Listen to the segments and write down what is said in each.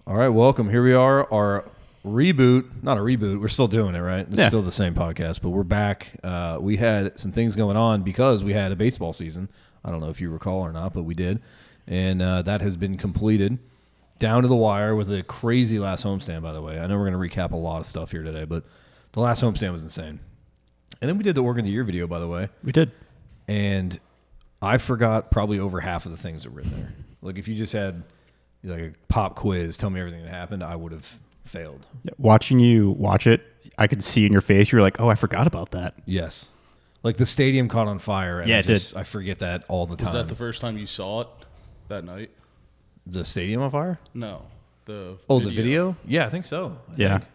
All right, welcome. Here we are, our reboot. Not a reboot. We're still doing it, right? It's still the same podcast, but we're back. We had some things going on because we had a baseball season. I don't know if you recall or not, but we did. And that has been completed down to the wire with a crazy last homestand, by the way. I know we're going to recap a lot of stuff here today, but the last homestand was insane. And then we did the Oregon of the Year video, by the way. We did. And I forgot probably over half of the things that were in there. Like, if you just had like a pop quiz, tell me everything that happened, I would have failed. Yeah, watching you watch it, I could see in your face, you're like, oh, I forgot about that. Yes. Like the stadium caught on fire. And it did. I forget that all the time. Was that the first time you saw it that night? The stadium on fire? No. The video? Yeah, I think so. I yeah. think.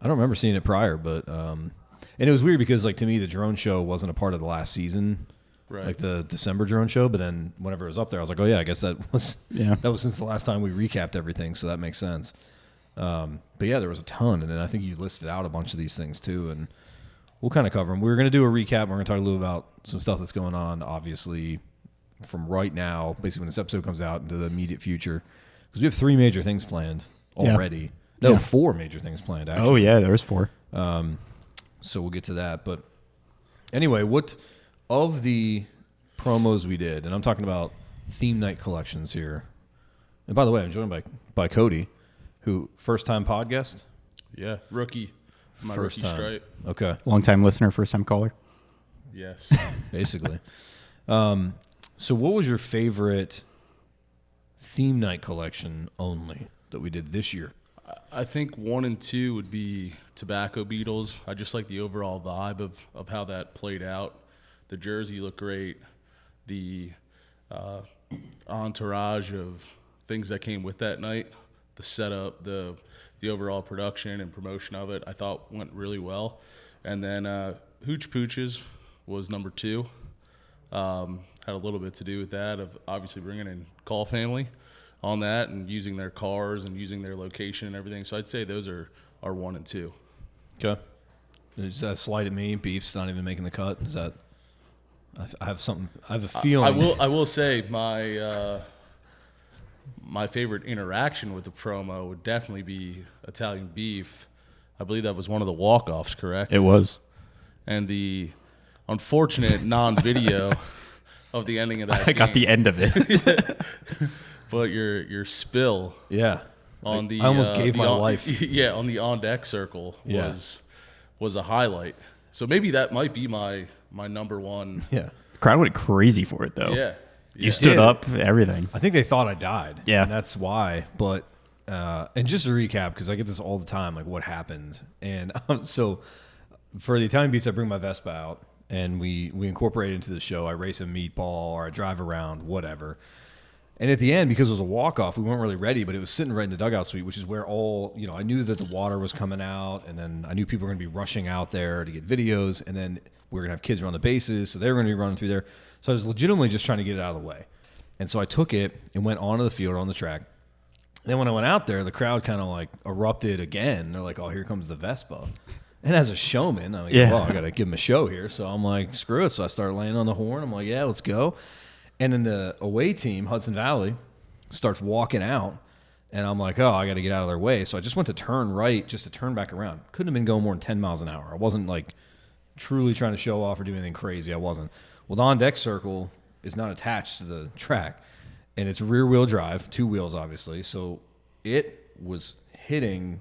I don't remember seeing it prior, but and it was weird because, like, to me, the drone show wasn't a part of the last season. Right. Like the December drone show, but then whenever it was up there, I was like, oh yeah, I guess that was since the last time we recapped everything, so that makes sense. But yeah, there was a ton, and then I think you listed out a bunch of these things too, and we'll kind of cover them. We're going to do a recap. We're going to talk a little about some stuff that's going on, obviously, from right now, basically when this episode comes out, into the immediate future, because we have 3 major things planned already. Yeah. No, 4 major things planned, actually. Oh yeah, there's 4. So we'll get to that. But anyway, what of the promos we did, and I'm talking about theme night collections here. And by the way, I'm joined by Cody, who first-time podcast? Yeah, rookie. My first rookie time. stripe. Okay. Long-time listener, first-time caller. Yes. Basically. So what was your favorite theme night collection only that we did this year? I think 1 and 2 would be Tobacco Beetles. I just like the overall vibe of how that played out. The jersey looked great. The entourage of things that came with that night, the setup, the overall production and promotion of it, I thought went really well. And then Hooch Pooches was number 2. Had a little bit to do with that, of obviously bringing in Call Family on that and using their cars and using their location and everything. So I'd say those are 1 and 2. Okay. Is that a slight at me? Beef's not even making the cut? Is that... I have a feeling. I will say my favorite interaction with the promo would definitely be Italian Beef. I believe that was one of the walk-offs, correct? It was. And the unfortunate non-video of the ending of that I got the end of it. But your spill. Yeah. On the I almost gave my life. Yeah, on the on-deck circle was a highlight. So maybe that might be my number one. Yeah. The crowd went crazy for it, though. Yeah. You stood up, everything. I think they thought I died. Yeah. And that's why. But, and just to recap, because I get this all the time, like what happened. And so for the Italian Beats, I bring my Vespa out, and we incorporate it into the show. I race a meatball, or I drive around, whatever. And at the end, because it was a walk-off, we weren't really ready, but it was sitting right in the dugout suite, which is where I knew that the water was coming out, and then I knew people were going to be rushing out there to get videos, and then we were going to have kids run the bases, so they were going to be running through there. So I was legitimately just trying to get it out of the way. And so I took it and went onto the field, on the track. And then when I went out there, the crowd kind of like erupted again. They're like, oh, here comes the Vespa. And as a showman, I'm like, well, I got to give him a show here. So I'm like, screw it. So I started laying on the horn. I'm like, yeah, let's go. And then the away team, Hudson Valley, starts walking out. And I'm like, oh, I got to get out of their way. So I just went to turn right just to turn back around. Couldn't have been going more than 10 miles an hour. I wasn't like truly trying to show off or do anything crazy. I wasn't. Well, the on-deck circle is not attached to the track. And it's rear-wheel drive, 2 wheels, obviously. So it was hitting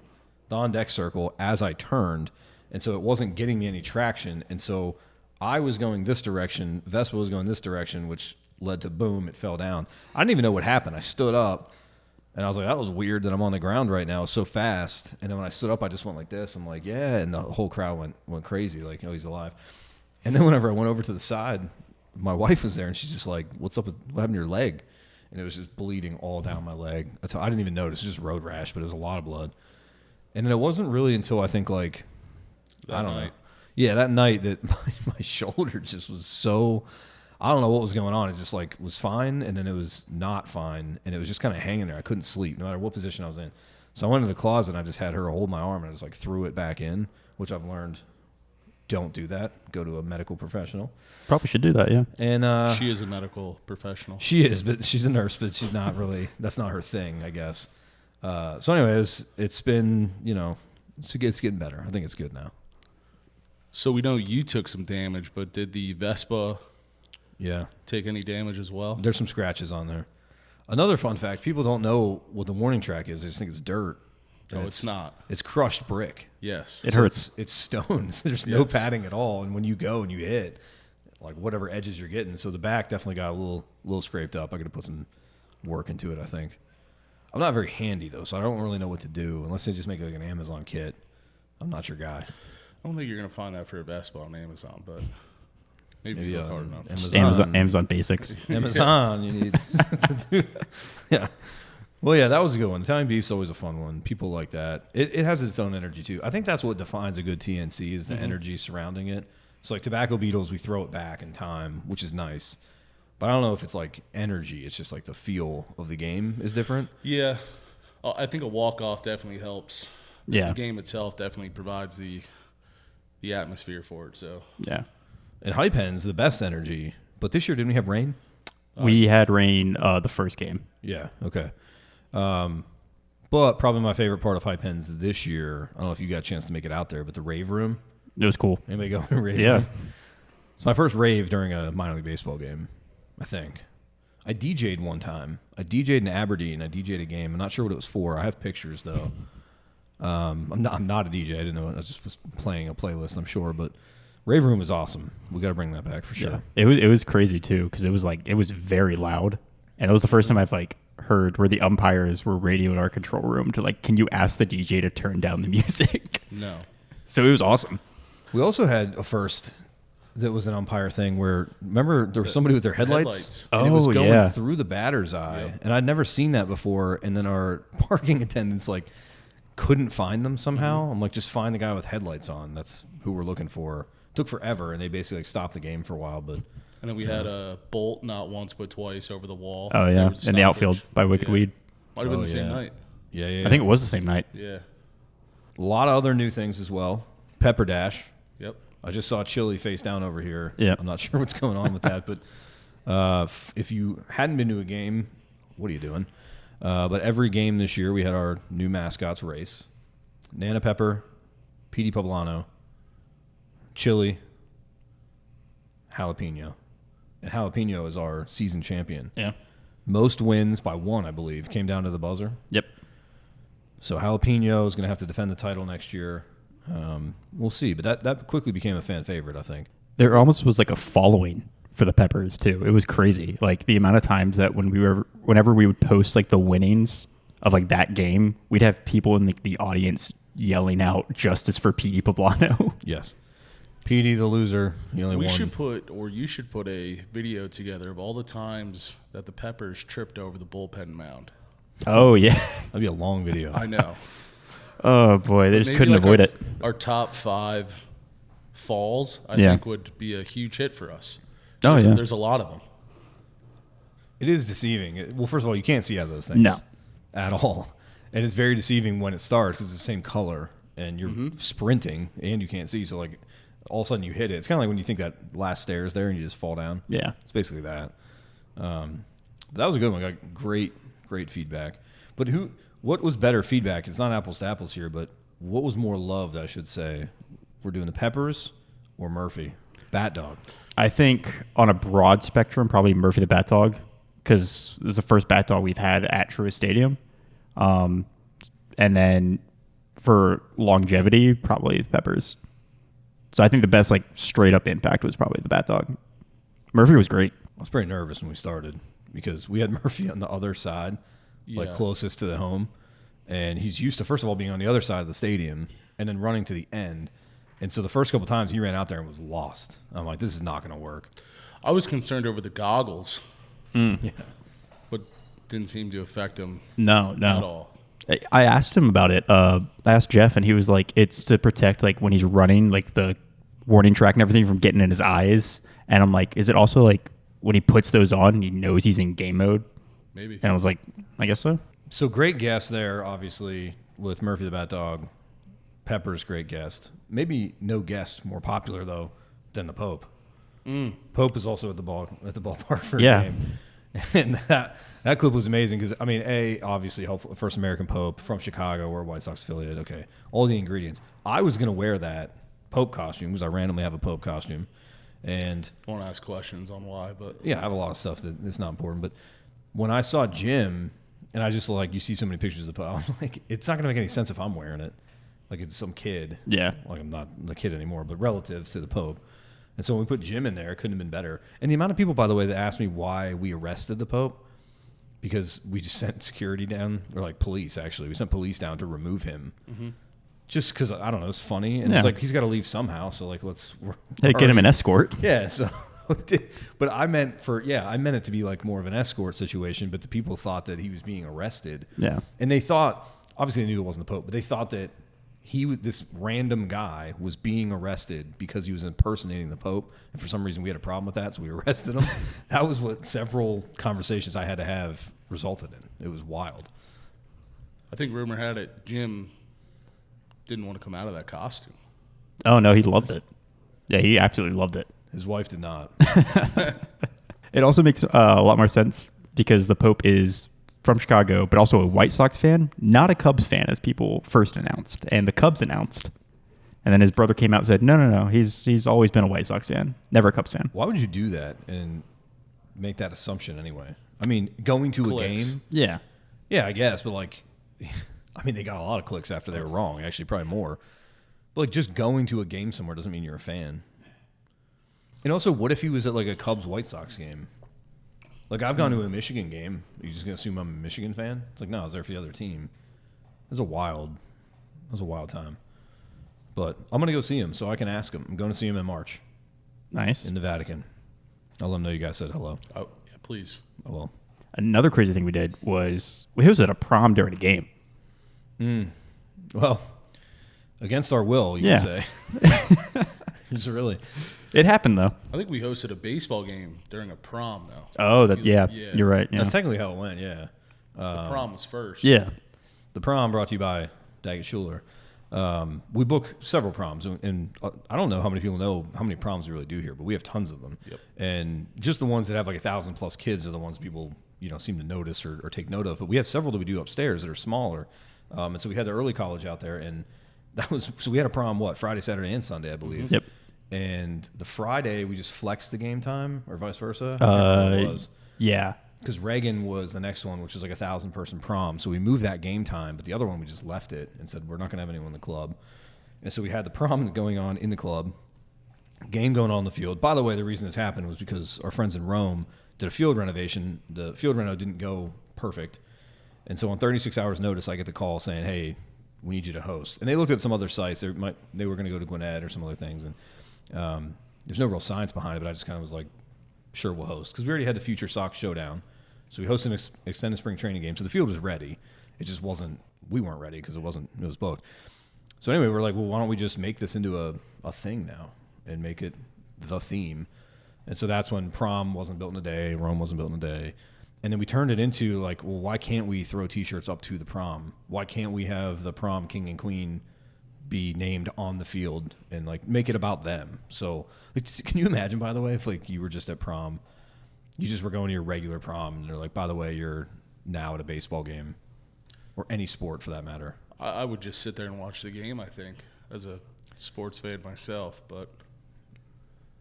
the on-deck circle as I turned. And so it wasn't getting me any traction. And so I was going this direction. Vespa was going this direction, which led to boom, it fell down. I didn't even know what happened. I stood up, and I was like, that was weird that I'm on the ground right now. It was so fast. And then when I stood up, I just went like this. I'm like, yeah. And the whole crowd went crazy, like, oh, he's alive. And then whenever I went over to the side, my wife was there, and she's just like, what happened to your leg? And it was just bleeding all down my leg. I didn't even notice. It was just road rash, but it was a lot of blood. And then it wasn't really until I think like, I don't know. Yeah, that night that my shoulder just was so, I don't know what was going on. It just like was fine, and then it was not fine, and it was just kind of hanging there. I couldn't sleep no matter what position I was in. So I went into the closet, and I just had her hold my arm, and I just like threw it back in, which I've learned, don't do that. Go to a medical professional. Probably should do that, yeah. And she is a medical professional. She is, but she's a nurse, but she's not really, that's not her thing, I guess. So anyways, it's been, it's getting better. I think it's good now. So we know you took some damage, but did the Vespa take any damage as well? There's some scratches on there. Another fun fact, people don't know what the warning track is. They just think it's dirt. No, it's not. It's crushed brick. Yes. It hurts. It's stones. There's no padding at all. And when you go and you hit, like whatever edges you're getting. So the back definitely got a little scraped up. I got to put some work into it, I think. I'm not very handy, though, so I don't really know what to do unless they just make like an Amazon kit. I'm not your guy. I don't think you're going to find that for a Vespa on Amazon, but maybe you look hard enough. Amazon Basics. Amazon, you need. Yeah. Well, yeah, that was a good one. Italian beef's always a fun one. People like that. It has its own energy, too. I think that's what defines a good TNC is the energy surrounding it. So, like tobacco beetles, we throw it back in time, which is nice. But I don't know if it's like energy. It's just like the feel of the game is different. Yeah. I think a walk-off definitely helps. Yeah. The game itself definitely provides the atmosphere for it. So Yeah. And high pen's the best energy. But this year, didn't we have rain? We had rain the first game. Yeah. Okay. But probably my favorite part of high pens this year, I don't know if you got a chance to make it out there, but the rave room. It was cool. Anybody go to rave? Yeah. It's my first rave during a minor league baseball game, I think. I DJ'd one time. I DJ'd in Aberdeen. I DJ'd a game. I'm not sure what it was for. I have pictures, though. I'm not a DJ. I didn't know. I just was playing a playlist, I'm sure. But rave room is awesome. We got to bring that back for sure. Yeah. It was crazy, too, because it was very loud. And it was the first time I've, heard where the umpires were radioing our control room to, can you ask the DJ to turn down the music? no. So it was awesome. We also had a first that was an umpire thing where, remember, there was somebody with their headlights. And it was going through the batter's eye. Yep. And I'd never seen that before. And then our parking attendants, couldn't find them somehow. I'm like, just find the guy with headlights on. That's who we're looking for. Took forever, and they basically stopped the game for a while. But and then we had a bolt not once but twice over the wall. Oh, yeah. In the outfield by Wicked Weed. Might have been the same night. Yeah. I think it was the same night. Yeah. A lot of other new things as well. Pepper Dash. Yep. I just saw Chili face down over here. Yeah. I'm not sure what's going on with that, but if you hadn't been to a game, what are you doing? But every game this year, we had our new mascots race. Nana Pepper, Petey Poblano, Chili, Jalapeno. And Jalapeno is our season champion. Yeah. Most wins by one, I believe, came down to the buzzer. Yep. So Jalapeno is going to have to defend the title next year. We'll see. But that quickly became a fan favorite, I think. There almost was a following for the Peppers, too. It was crazy. The amount of times that whenever we would post, the winnings of, that game, we'd have people in the audience yelling out justice for Petey Poblano. Yes. Petey, the loser, he only won. You should put a video together of all the times that the Peppers tripped over the bullpen mound. Oh, yeah. That'd be a long video. I know. Oh, boy. They just couldn't avoid it. Our top 5 falls, I think, would be a huge hit for us. Oh, yeah. There's a lot of them. It is deceiving. Well, first of all, you can't see out of those things. No. At all. And it's very deceiving when it starts because it's the same color and you're sprinting and you can't see. So, all of a sudden you hit it. It's kind of like when you think that last stair is there and you just fall down. Yeah. It's basically that. But that was a good one. Got great feedback. But what was better feedback? It's not apples to apples here, but what was more loved, I should say? We're doing the Peppers or Murphy? Bat Dog. I think on a broad spectrum, probably Murphy the Bat Dog, because it was the first Bat Dog we've had at Truist Stadium. And then for longevity, probably the Peppers. So I think the best straight up impact was probably the Bat Dog. Murphy was great. I was pretty nervous when we started because we had Murphy on the other side, closest to the home. And he's used to, first of all, being on the other side of the stadium and then running to the end. And so the first couple times he ran out there and was lost. I'm like, this is not going to work. I was concerned over the goggles. Yeah. But didn't seem to affect him No. at all. I asked him about it. I asked Jeff, and he was like, it's to protect, when he's running, the warning track and everything from getting in his eyes. And I'm like, is it also, when he puts those on, he knows he's in game mode? Maybe. And I was like, I guess so. So great guest there, obviously, with Murphy the Bat Dog. Pepper's great guest. Maybe no guest more popular, though, than the Pope. Pope is also at the ballpark for a game. And that clip was amazing because, I mean, obviously, first American Pope from Chicago, we're a White Sox affiliate. Okay, all the ingredients. I was going to wear that Pope costume because I randomly have a Pope costume. And I won't ask questions on why, but yeah, I have a lot of stuff that's not important. But when I saw Jim, and I just you see so many pictures of the Pope, I'm like, it's not going to make any sense if I'm wearing it. Like it's some kid. Yeah. Like I'm not the kid anymore, but relative to the Pope. And so when we put Jim in there, it couldn't have been better. And the amount of people, by the way, that asked me why we arrested the Pope, because we just sent security down, or like police, actually. We sent police down to remove him. Mm-hmm. Just because, I don't know, it's funny. And it's like, he's got to leave somehow. So, like, get him an escort. Yeah. So, but I meant it to be like more of an escort situation. But the people thought that he was being arrested. Yeah. And they thought, obviously they knew it wasn't the Pope, but they thought that this random guy was being arrested because he was impersonating the Pope. And for some reason we had a problem with that. So we arrested him. That was what several conversations I had to have resulted in. It was wild. I think rumor had it Jim didn't want to come out of that costume. Oh, no, he loved it. Yeah, he absolutely loved it. His wife did not. It also makes a lot more sense because the Pope is from Chicago, but also a White Sox fan, not a Cubs fan, as people first announced. And the Cubs announced. And then his brother came out and said, no, he's always been a White Sox fan, never a Cubs fan. Why would you do that and make that assumption anyway? I mean, going to a game. Yeah. Yeah, I guess, but like, I mean, they got a lot of clicks after they were wrong. Actually, probably more. But like, just going to a game somewhere doesn't mean you're a fan. And also, what if he was at like a Cubs White Sox game? Like, I've gone to a Michigan game. Are you just gonna assume I'm a Michigan fan? It's like, no, I was there for the other team. It was a wild time. But I'm gonna go see him so I can ask him. I'm going to see him in March. Nice. In the Vatican. I'll let him know you guys said hello. Oh, yeah, please. Oh, well. Another crazy thing we did was we hosted a prom during a game. Well, against our will, you Yeah. could say. It's really. It happened, though. I think we hosted a baseball game during a prom, though. Oh, yeah, you're right. Yeah. That's technically how it went, yeah. The prom was first. Yeah. The prom brought to you by Daggett Schuler. We book several proms, and I don't know how many people know how many proms we really do here, but we have tons of them. Yep. And just the ones that have like 1,000+ kids are the ones people seem to notice or take note of. But we have several that we do upstairs that are smaller. And so we had the early college out there, and so we had a prom Friday, Saturday, and Sunday, I believe. Yep. And the Friday we just flexed the game time, or vice versa. It was. Yeah. Because Reagan was the next one, which was like 1,000-person prom. So we moved that game time, but the other one we just left it and said we're not going to have anyone in the club. And so we had the prom going on in the club, game going on in the field. By the way, the reason this happened was because our friends in Rome did a field renovation. The field reno didn't go perfect. And so on 36 hours notice, I get the call saying, hey, we need you to host. And they looked at some other sites. They were going to go to Gwinnett or some other things. And there's no real science behind it, but I just kind of was like, sure, we'll host. Because we already had the Future Sox Showdown. So we hosted an extended spring training game. So the field was ready. It just wasn't, we weren't ready because it was booked. So anyway, we're like, well, why don't we just make this into a thing now and make it the theme? And so that's when prom wasn't built in a day, Rome wasn't built in a day. And then we turned it into like, well, why can't we throw T-shirts up to the prom? Why can't we have the prom king and queen be named on the field and like make it about them? So can you imagine, by the way, if like you were just at prom, you just were going to your regular prom and they're like, by the way, you're now at a baseball game or any sport for that matter. I would just sit there and watch the game, I think, as a sports fan myself. But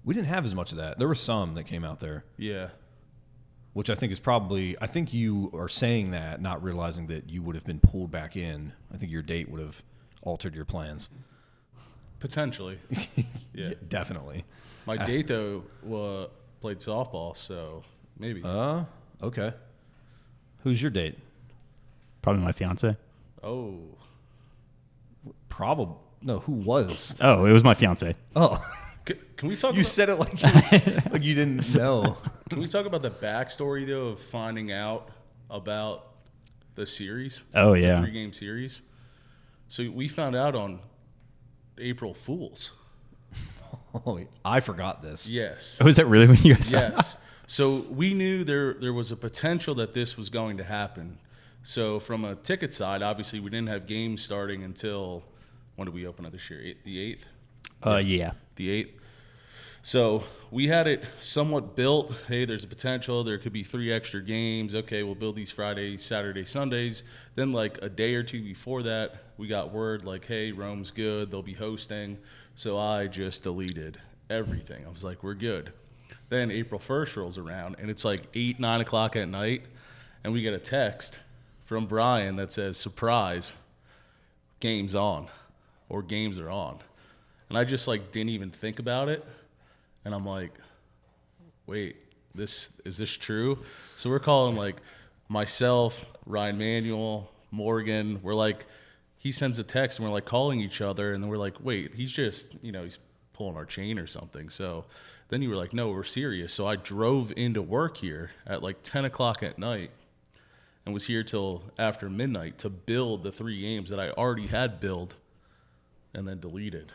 we didn't have as much of that. There were some that came out there. Yeah. Which I think is probably, I think you are saying that, not realizing that you would have been pulled back in. I think your date would have altered your plans. Potentially. Yeah. Definitely. My date, though, played softball, so maybe. Okay. Who's your date? Probably my fiance. Oh. Probably. No, who was? Oh, it was my fiance. Oh. Can we talk You about, said it like you didn't know. Can we talk about the backstory, though, of finding out about the series? Oh, yeah. The 3-game series. So we found out on April Fool's. Oh, I forgot this. Yes. Oh, is that really when you guys Yes. So we knew there was a potential that this was going to happen. So from a ticket side, obviously we didn't have games starting until, when did we open up this year? The 8th? Yeah. The 8th. So we had it somewhat built. Hey, there's a potential. There could be 3 extra games. Okay, we'll build these Fridays, Saturdays, Sundays. Then like a day or two before that, we got word like, hey, Rome's good. They'll be hosting. So I just deleted everything. I was like, we're good. Then April 1st rolls around, and it's like 8, 9 o'clock at night, and we get a text from Brian that says, surprise, game's on, or games are on. And I just like didn't even think about it. And I'm like, wait, is this true? So we're calling like myself, Ryan Manuel, Morgan. We're like, he sends a text and we're like calling each other. And then we're like, wait, he's just, he's pulling our chain or something. So then you were like, no, we're serious. So I drove into work here at like 10 o'clock at night and was here till after midnight to build the 3 games that I already had built and then deleted.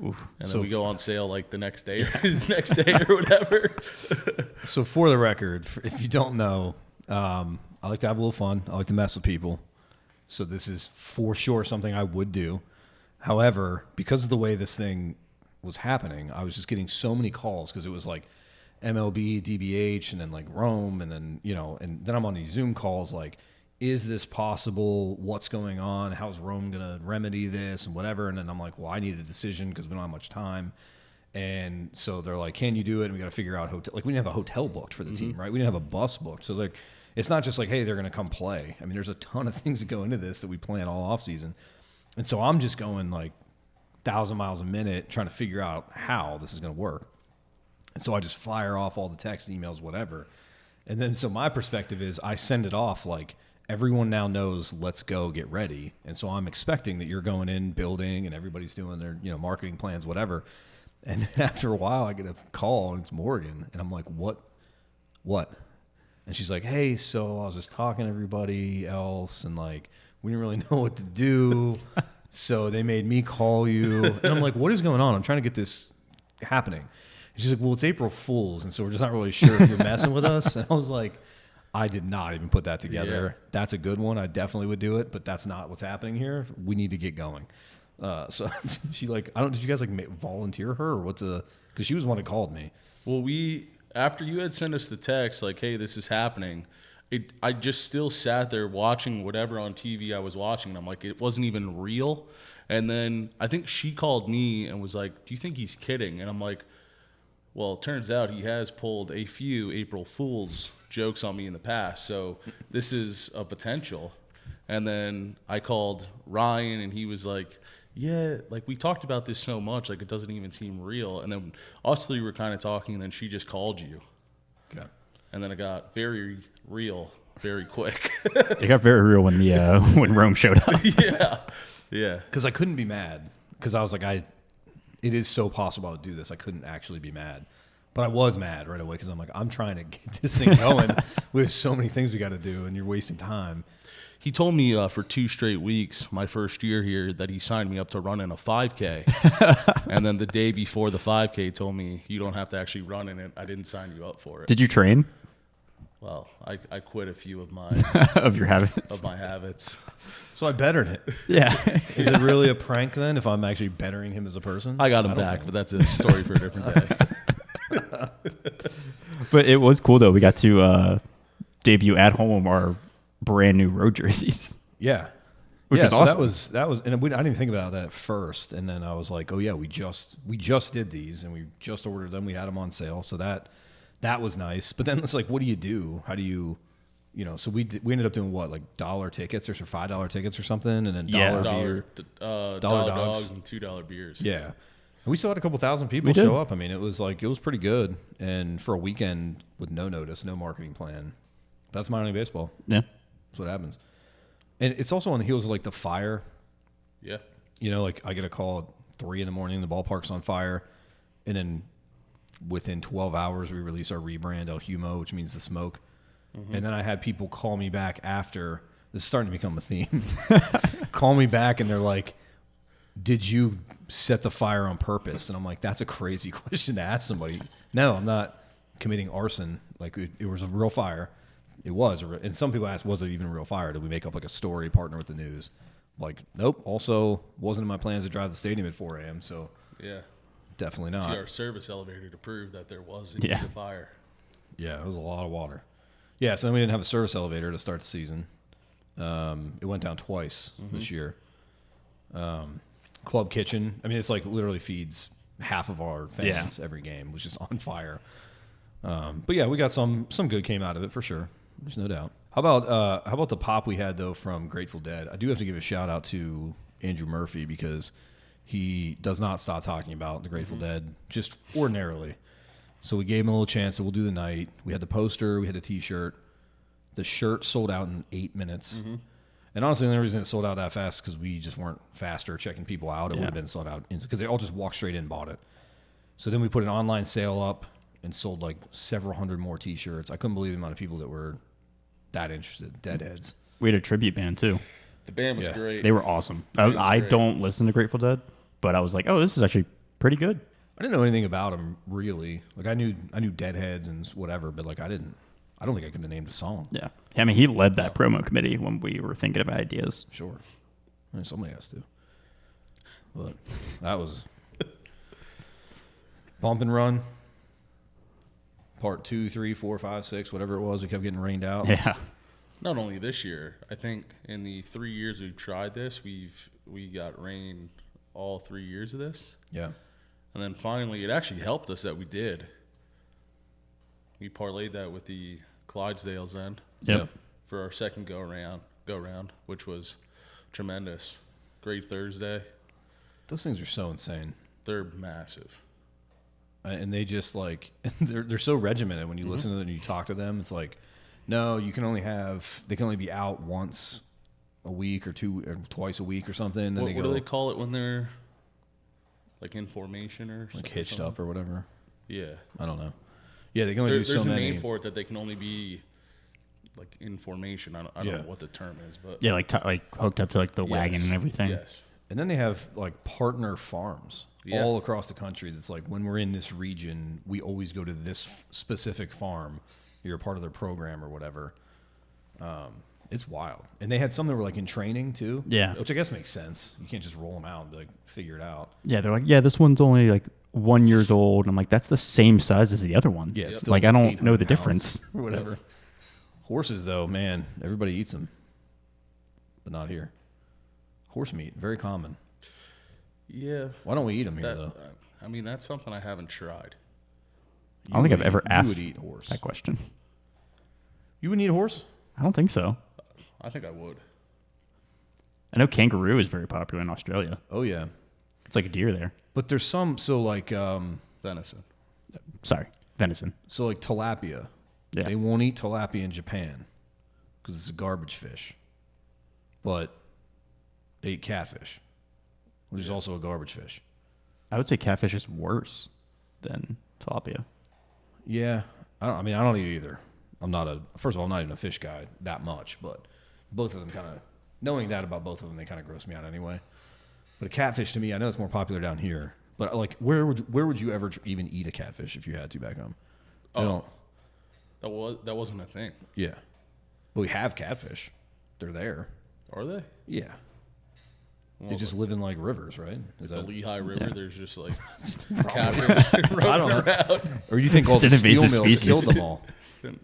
Oof. And then we go on sale like the next day or whatever. So for the record, if you don't know, I like to have a little fun. I like to mess with people. So this is for sure something I would do. However, because of the way this thing was happening, I was just getting so many calls because it was like MLB, DBH, and then like Rome, and then, and then I'm on these Zoom calls like, is this possible? What's going on? How's Rome going to remedy this and whatever? And then I'm like, well, I need a decision because we don't have much time. And so they're like, can you do it? And we got to figure out hotel. Like we didn't have a hotel booked for the team, right? We didn't have a bus booked. So like, it's not just like, hey, they're going to come play. I mean, there's a ton of things that go into this that we plan all off season. And so I'm just going like 1,000 miles a minute trying to figure out how this is going to work. And so I just fire off all the texts, emails, whatever. And then so my perspective is I send it off like, everyone now knows, let's go get ready. And so I'm expecting that you're going in building and everybody's doing their, marketing plans, whatever. And then after a while I get a call and it's Morgan and I'm like, what? And she's like, hey, so I was just talking to everybody else and like, we didn't really know what to do. So they made me call you. And I'm like, what is going on? I'm trying to get this happening. And she's like, well, it's April Fool's. And so we're just not really sure if you're messing with us. And I was like, I did not even put that together. Yeah. That's a good one. I definitely would do it, but that's not what's happening here. We need to get going. So she like, did you guys like volunteer her or because she was the one that called me. Well, after you had sent us the text, like, hey, this is happening. I just still sat there watching whatever on TV I was watching. And I'm like, it wasn't even real. And then I think she called me and was like, do you think he's kidding? And I'm like, well, it turns out he has pulled a few April Fool's jokes on me in the past, so this is a potential. And then I called Ryan, and he was like, yeah, like we talked about this so much, like it doesn't even seem real. And then us 3 were kind of talking, and then she just called you. Okay. And then it got very real very quick. It got very real when when Rome showed up. Yeah. Because I couldn't be mad, because I was like, it is so possible I would do this. I couldn't actually be mad. But I was mad right away because I'm like, I'm trying to get this thing going. We have so many things we got to do, and you're wasting time. He told me for 2 straight weeks, my first year here, that he signed me up to run in a 5K. And then the day before the 5K, told me, you don't have to actually run in it. I didn't sign you up for it. Did you train? Well, I quit a few of my of your habits. Of my habits. So I bettered it. Yeah. Is it really a prank then if I'm actually bettering him as a person? I got him back, but that's a story for a different day. But it was cool though. We got to debut at home our brand new road jerseys. Yeah, which is awesome. That was, and I didn't even think about that at first. And then I was like, oh yeah, we just did these, and we just ordered them. We had them on sale, so that was nice. But then it's like, what do you do? How do you, So we ended up doing what, like $1 tickets or $5 tickets or something, and then $1 beer, $1 dogs and $2 beers. Yeah. We still had a couple thousand people show up. I mean, it was pretty good. And for a weekend with no notice, no marketing plan, that's minor league baseball. Yeah. That's what happens. And it's also on the heels of like the fire. Yeah. Like I get a call at 3 a.m, the ballpark's on fire. And then within 12 hours, we release our rebrand, El Humo, which means the smoke. Mm-hmm. And then I had people call me back after. This is starting to become a theme. Call me back and they're like, did you set the fire on purpose? And I'm like, that's a crazy question to ask somebody. No, I'm not committing arson. Like it was a real fire. It was. And some people ask, was it even a real fire? Did we make up like a story, partner with the news? Like, nope. Also, wasn't in my plans to drive the stadium at 4 a.m. So yeah. definitely not. See our service elevator to prove that there was a fire. Yeah, it was a lot of water. Yeah, so then we didn't have a service elevator to start the season. It went down twice this year. Club kitchen. I mean, it's like literally feeds half of our fans every game, which is on fire. But yeah, we got some good came out of it for sure. There's no doubt. How about the pop we had though from Grateful Dead? I do have to give a shout out to Andrew Murphy because he does not stop talking about the Grateful Dead just ordinarily. So we gave him a little chance that we'll do the night. We had the poster, we had a T-shirt. The shirt sold out in 8 minutes. And honestly, the only reason it sold out that fast is because we just weren't faster checking people out. It would have been sold out because they all just walked straight in and bought it. So then we put an online sale up and sold like several hundred more T-shirts. I couldn't believe the amount of people that were that interested. Deadheads. We had a tribute band too. The band was great. They were awesome. I don't listen to Grateful Dead, but I was like, oh, this is actually pretty good. I didn't know anything about them really. Like I knew Deadheads and whatever, but like I don't think I could have named a song. Yeah. I mean, he led that promo committee when we were thinking of ideas. Sure. I mean, somebody has to. But that was Bump and Run. Part 2, 3, 4, 5, 6, whatever it was, we kept getting rained out. Yeah. Not only this year, I think in the 3 years we've tried this, we got rain all 3 years of this. Yeah. And then finally, it actually helped us that we did. We parlayed that with the Clydesdales then. Yep. For our second go round, which was tremendous. Great Thursday. Those things are so insane. They're massive. And they just like they're so regimented when you listen to them and you talk to them. It's like, no, they can only be out once a week or twice a week or something. Then what do they call it when they're like in formation or like hitched up or whatever? Yeah, I don't know. Yeah, they can only do so many. There's a name for it that they can only be like in formation. I don't know what the term is, but yeah, like hooked up to like the wagon and everything. Yes. And then they have like partner farms all across the country. That's like when we're in this region, we always go to this specific farm. You're a part of their program or whatever. It's wild. And they had some that were like in training too. Yeah. Which I guess makes sense. You can't just roll them out and be like figure it out. Yeah, they're like, yeah, this one's only like 1 year old. And I'm like, that's the same size as the other one. Yeah. It's like I don't know the difference or whatever. Horses though, man, everybody eats them, but not here. Horse meat, very common. Yeah. Why don't we eat them here though? I mean, that's something I haven't tried. I don't think I've ever asked you would eat horse. that question. You would eat a horse? I don't think so. I think I would. I know kangaroo is very popular in Australia. Oh yeah. It's like a deer there. But there's some like Venison. Sorry, venison. so like tilapia. Yeah. They won't eat tilapia in Japan because it's a garbage fish. But they eat catfish, which is also a garbage fish. I would say catfish is worse than tilapia. Yeah, I don't eat either. First of all, I'm not even a fish guy that much, but both of them kind of, knowing that about both of them, they kind of gross me out anyway. But a catfish to me, I know it's more popular down here, but like where would you ever even eat a catfish if you had to back home? That wasn't a thing. Yeah, but we have catfish. They're there. Are they? Yeah. Well, They just live in like rivers, right? Is the that Lehigh River. Yeah. There's just like catfish I don't know. around. Or you think all It's the an steel invasive mills species. killed them all?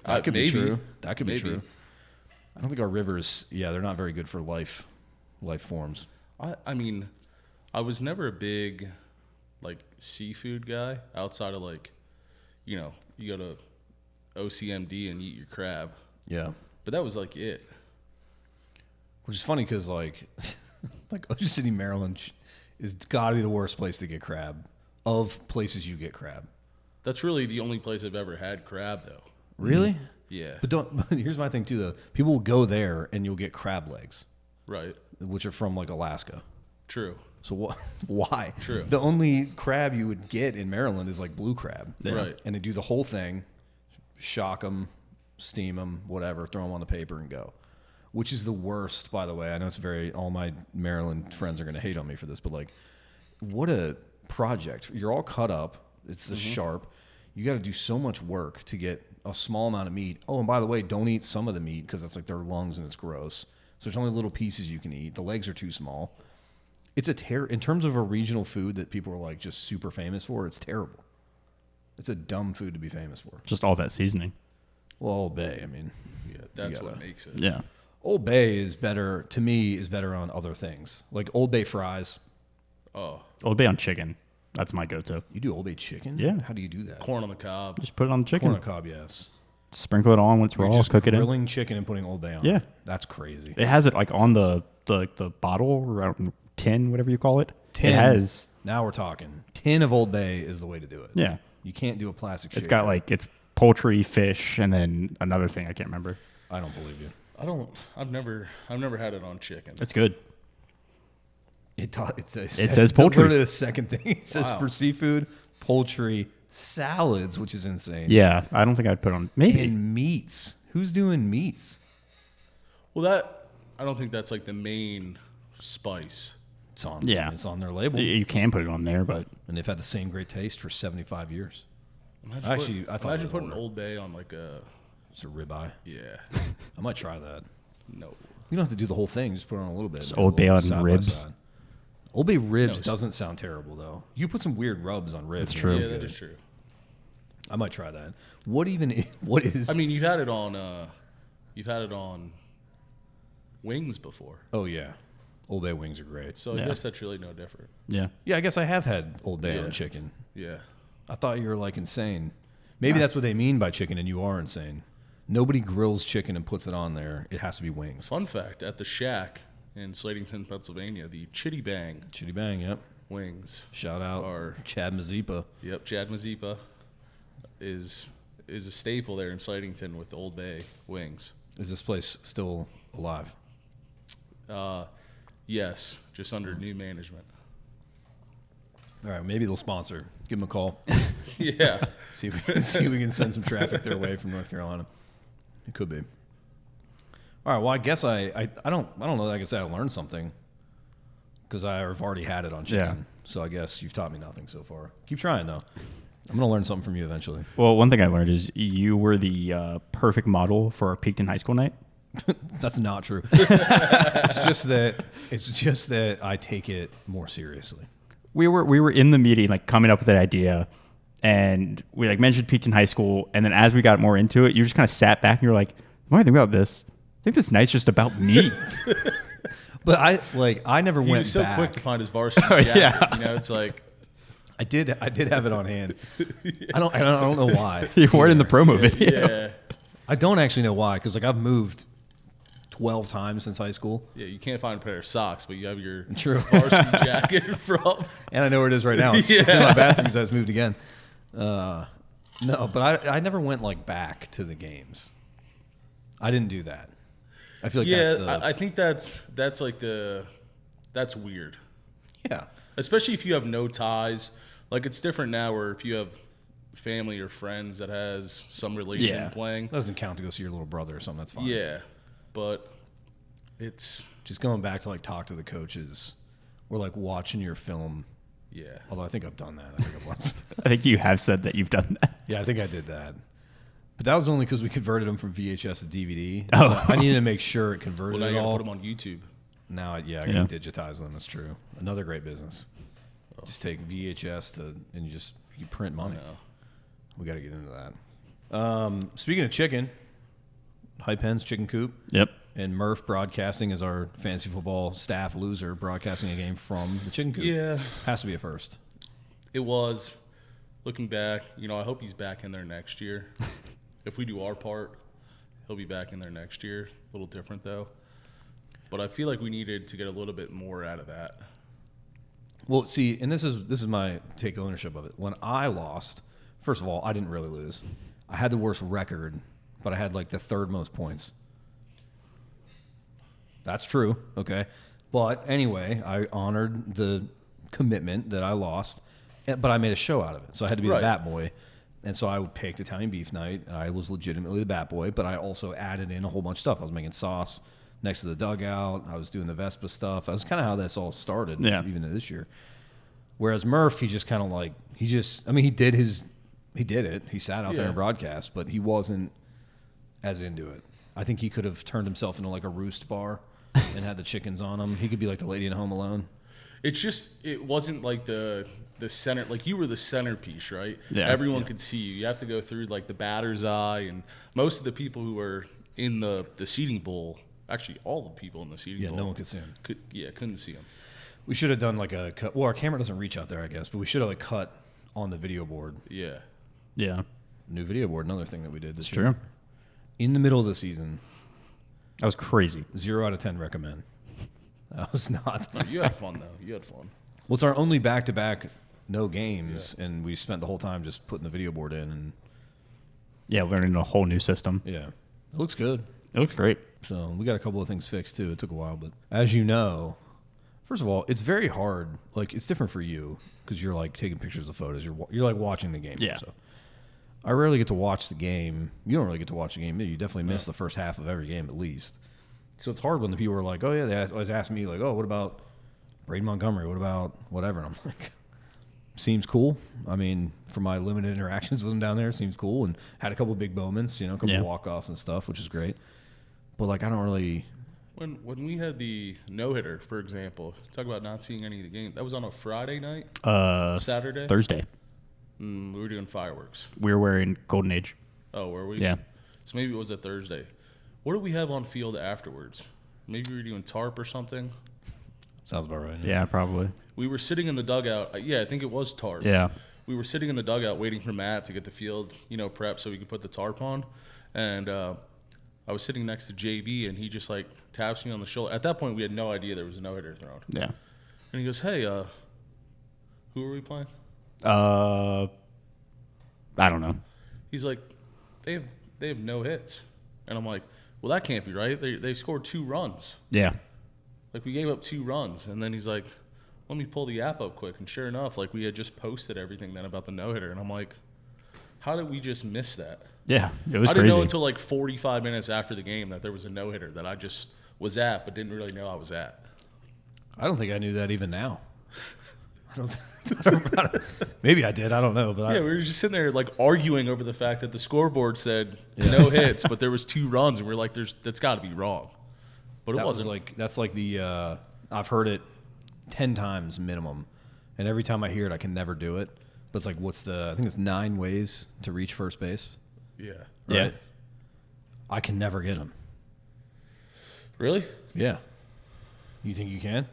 That could Maybe. be true. That could be Maybe. true. I don't think our rivers. Yeah, they're not very good for life forms. I mean, I was never a big like seafood guy outside of like, you go to OCMD and eat your crab. Yeah, But that was like it. which is funny because like Ocean City, Maryland, is gotta be the worst place to get crab of places you get crab. That's really the only place I've ever had crab, though. Really? Yeah. But here's my thing too though. People will go there and you'll get crab legs, Right. which are from like Alaska. True. So why? True. The only crab you would get in Maryland is like blue crab. Right. And they do the whole thing, shock them, steam them, whatever, throw them on the paper and go. Which is the worst, by the way. I know all my Maryland friends are going to hate on me for this, but like, what a project. You're all cut up. It's the sharp. You got to do so much work to get a small amount of meat. Oh, and by the way, don't eat some of the meat because that's like their lungs and it's gross. So there's only little pieces you can eat. The legs are too small. It's in terms of a regional food that people are like just super famous for, it's terrible. It's a dumb food to be famous for. Just all that seasoning. Well, Old Bay, I mean. Yeah, that's what makes it. Yeah. Old Bay is better, to me, is better on other things. Like Old Bay fries. Oh, Old Bay on chicken. That's my go-to. You do Old Bay chicken? Yeah. How do you do that? corn on the cob. Just put it on the chicken. Corn on the cob, yes. Sprinkle it on when it's You're raw. just Cook it in. grilling chicken and putting Old Bay on. Yeah. That's crazy. It has it like on the bottle or tin, whatever you call it. Tin. It has. Now we're talking. Tin of Old Bay is the way to do it. Yeah. You can't do a plastic shaker. It's got like it's poultry, fish, and then another thing I can't remember. I don't believe you. I've never had it on chicken. It's good. It says poultry. Literally the second thing it says Wow. for seafood, poultry, salads, which is insane. Yeah, I don't think I'd put on maybe. And meats. Who's doing meats? Well, I don't think that's like the main spice. It's on. Yeah. It's on their label, You can put it on there, but and they've had the same great taste for 75 years. Imagine I thought it was putting older. Old Bay on like a It's a ribeye. yeah. I might try that. No. You don't have to do the whole thing. Just put it on a little bit. Just Maybe a Old Bay little on side by ribs. side. Old Bay ribs No, doesn't sound terrible though. You put some weird rubs on ribs. That's and true. they're Yeah, that good. is true. I might try that. What is? I mean, you've had it on wings before, Oh yeah, Old Bay wings are great. so I Yeah. guess that's really no different. yeah. Yeah, I guess I have had Old Bay Yeah. on chicken. Yeah. I thought you were like insane. Maybe that's what they mean by chicken, and you are insane. Nobody grills chicken and puts it on there. It has to be wings. Fun fact: at the Shack in Slatington, Pennsylvania, the Chitty Bang Chitty Bang, yep. wings. Shout out Or- Chad Mazepa. Yep, Chad Mazepa is a staple there in Slatington with Old Bay wings. Is this place still alive? Yes, just under new management. All right, maybe they'll sponsor. Give them a call. Yeah. See if we can send some traffic their way from North Carolina. It could be. All right. Well, I guess I don't know. That I can say I learned something because I've already had it on chicken. Yeah. So I guess you've taught me nothing so far. Keep trying though. I'm gonna learn something from you eventually. Well, one thing I learned is you were the perfect model for our Peakton High School night. That's not true. It's just that I take it more seriously. We were in the meeting, like coming up with that idea, and we like mentioned Peakton High School, and then as we got more into it, you just kind of sat back and you're like, "What do I think about this? I think this night's just about me." But I never He went was so back. quick to find his varsity Oh, jacket. yeah. You know, it's like I did have it on hand. I don't know why. You wore it in the promo video. yeah. I don't actually know why because like I've moved 12 times since high school. Yeah, you can't find a pair of socks, but you have your True. varsity jacket from. And I know where it is right now. It's in Yeah. my bathroom because I just moved again. No, but I never went like back to the games. I didn't do that. I feel like that's the I think that's weird, yeah. especially if you have no ties. Like it's different now, where if you have family or friends that has some relation Yeah. playing. That doesn't count to go see your little brother or something. That's fine. Yeah, but it's Just going back to like talk to the coaches or like watching your film. yeah. Although I think I've done that. I think I've watched. I think you have said that you've done that. Yeah, I think I did that. But that was only because we converted them from VHS to DVD. Oh. So I needed to make sure it converted Well, now you it gotta all. put them on YouTube. Now, I Yeah. gotta digitize them. That's true. Another great business. Just take VHS and you print money. No. We got to get into that. Speaking of chicken, Hype Hens Chicken Coop Yep. and Murph Broadcasting is our fantasy football staff loser broadcasting a game from the Chicken Coop. Yeah, Has to be a first. it was. Looking back, I hope he's back in there next year. If we do our part, he'll be back in there next year. A little different though. But I feel like we needed to get a little bit more out of that. Well, see, and this is my take ownership of it. When I lost, first of all, I didn't really lose. I had the worst record, but I had like the third most points. That's true, okay? But anyway, I honored the commitment that I lost, but I made a show out of it. So I had to be Right. the bat boy. And so I picked Italian beef night, and I was legitimately the bat boy, but I also added in a whole bunch of stuff. I was making sauce next to the dugout. I was doing the Vespa stuff. That's kind of how this all started, Yeah. even this year. Whereas Murph, he just kind of like, he did it. He sat out there Yeah. and broadcast, but he wasn't as into it. I think he could have turned himself into like a roost bar and had the chickens on him. He could be like the lady in Home Alone. it wasn't like the center, like you were the centerpiece, right? Yeah. Everyone could see you. You have to go through like the batter's eye, and most of the people who were in the seating bowl, actually all the people in the seating bowl. no one could see him. Couldn't see him. We should have done like a cut. Well, our camera doesn't reach out there, I guess, but we should have like cut on the video board. Yeah. Yeah. New video board, another thing that we did this It's year. true. In the middle of the season, That was crazy. 0 out of 10 recommend. That was not. You had fun though. You had fun. Well, it's our only back-to-back no games, and we spent the whole time just putting the video board in, and Yeah, learning a whole new system. yeah, it looks good. It looks great. So we got a couple of things fixed too. It took a while, but as you know, first of all, it's very hard. Like it's different for you because you're like taking pictures of photos. You're like watching the game. Yeah. So I rarely get to watch the game. You don't really get to watch the game. You definitely miss the first half of every game at least. So it's hard when the people are like, "Oh yeah," they always ask me like, "Oh, what about Braden Montgomery? What about whatever?" And I'm like, "Seems cool." I mean, from my limited interactions with him down there, it seems cool, and had a couple of big moments, a couple of walk-offs and stuff, which is great. But like, I don't really. When we had the no-hitter, for example, talk about not seeing any of the game. That was on a Friday night? Saturday? Thursday. We were doing fireworks. We were wearing Golden Age. Oh, were we? Yeah. So maybe it was a Thursday. What did we have on field afterwards? Maybe we were doing tarp or something? Sounds about right. Yeah, probably. We were sitting in the dugout. Yeah, I think it was tarp. Yeah. We were sitting in the dugout waiting for Matt to get the field, prepped so we could put the tarp on. And I was sitting next to JB, and he just, like, taps me on the shoulder. At that point, we had no idea there was a no-hitter thrown. Yeah. And he goes, hey, who are we playing? I don't know. He's like, they have no hits. And I'm like, well, that can't be right. They scored 2 runs. Yeah. Like, we gave up 2 runs. And then he's like, let me pull the app up quick. And sure enough, like, we had just posted everything then about the no-hitter. And I'm like, how did we just miss that? Yeah, it was I crazy. didn't know until like 45 minutes after the game that there was a no-hitter that I just was at but didn't really know I was at. I don't think I knew that even now. I don't maybe I did. I don't know. But Yeah, we were just sitting there like arguing over the fact that the scoreboard said no hits, but there was 2 runs, and we are like, that's got to be wrong. But it wasn't. That's like the I've heard it 10 times minimum, and every time I hear it, I can never do it. But it's like, I think it's 9 ways to reach first base. Yeah. Right? Yeah. I can never get them. Really? Yeah. You think you can?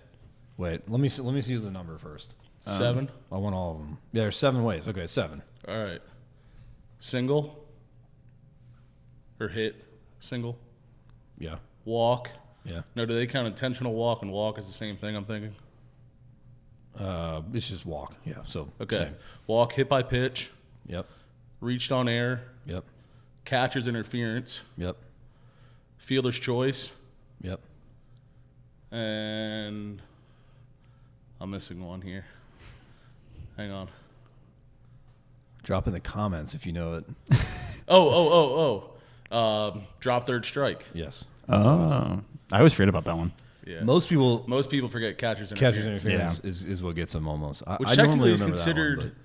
Wait, let me see the number first. 7? I want all of them. Yeah, there's 7 ways. Okay, 7. All right. Single? Or hit? Single? Yeah. Walk? Yeah. No, do they count intentional walk and walk as the same thing, I'm thinking? It's just walk. Yeah. So Okay. same. Walk, hit by pitch, Yep. reached on air, Yep. catcher's interference, Yep. fielder's choice, Yep. and I'm missing one here. Hang on. Drop in the comments if you know it. Drop third strike. Yes. Oh, I always forget about that one. Yeah. Most people forget catcher's catcher's interference. interference is what gets them almost. Which I technically normally is remember that one, considered.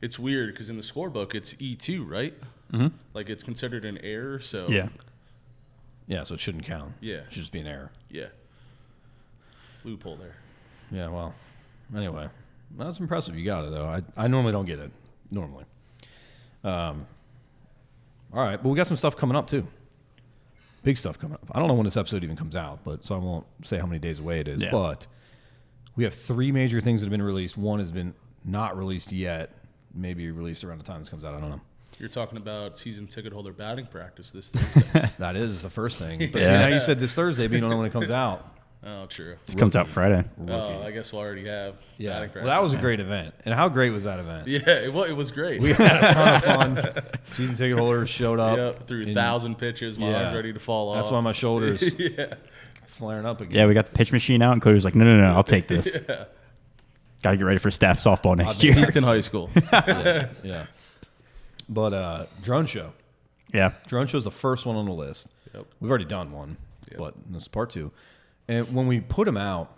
It's weird because in the scorebook it's E2, right? Mm-hmm. Like it's considered an error. So yeah, so it shouldn't count. Yeah. It should just be an error. Yeah. Loophole there. Yeah, well, anyway. That's impressive. You got it, though. I normally don't get it. Normally. All right, but we got some stuff coming up, too. Big stuff coming up. I don't know when this episode even comes out, so I won't say how many days away it is. Yeah. But we have 3 major things that have been released. One has been not released yet. Maybe released around the time this comes out. I don't know. You're talking about season ticket holder batting practice this Thursday. That is the first thing. But see, now you said this Thursday, but you don't know when it comes out. Oh, true. This comes out Friday. Oh, I guess we'll already have batting practice. Well, that was a great event. And how great was that event? Yeah, it was great. We had a ton of fun. Season ticket holders showed up. Yep, threw 1,000 pitches. My arm's ready to fall off. That's why my shoulders flaring up again. Yeah, we got the pitch machine out, and Cody was like, no, I'll take this. Yeah. Got to get ready for staff softball next year. Peaked in high school. Yeah. But drone show. Yeah. Drone show is the first one on the list. Yep. We've already done one, but this is part 2. And when we put them out,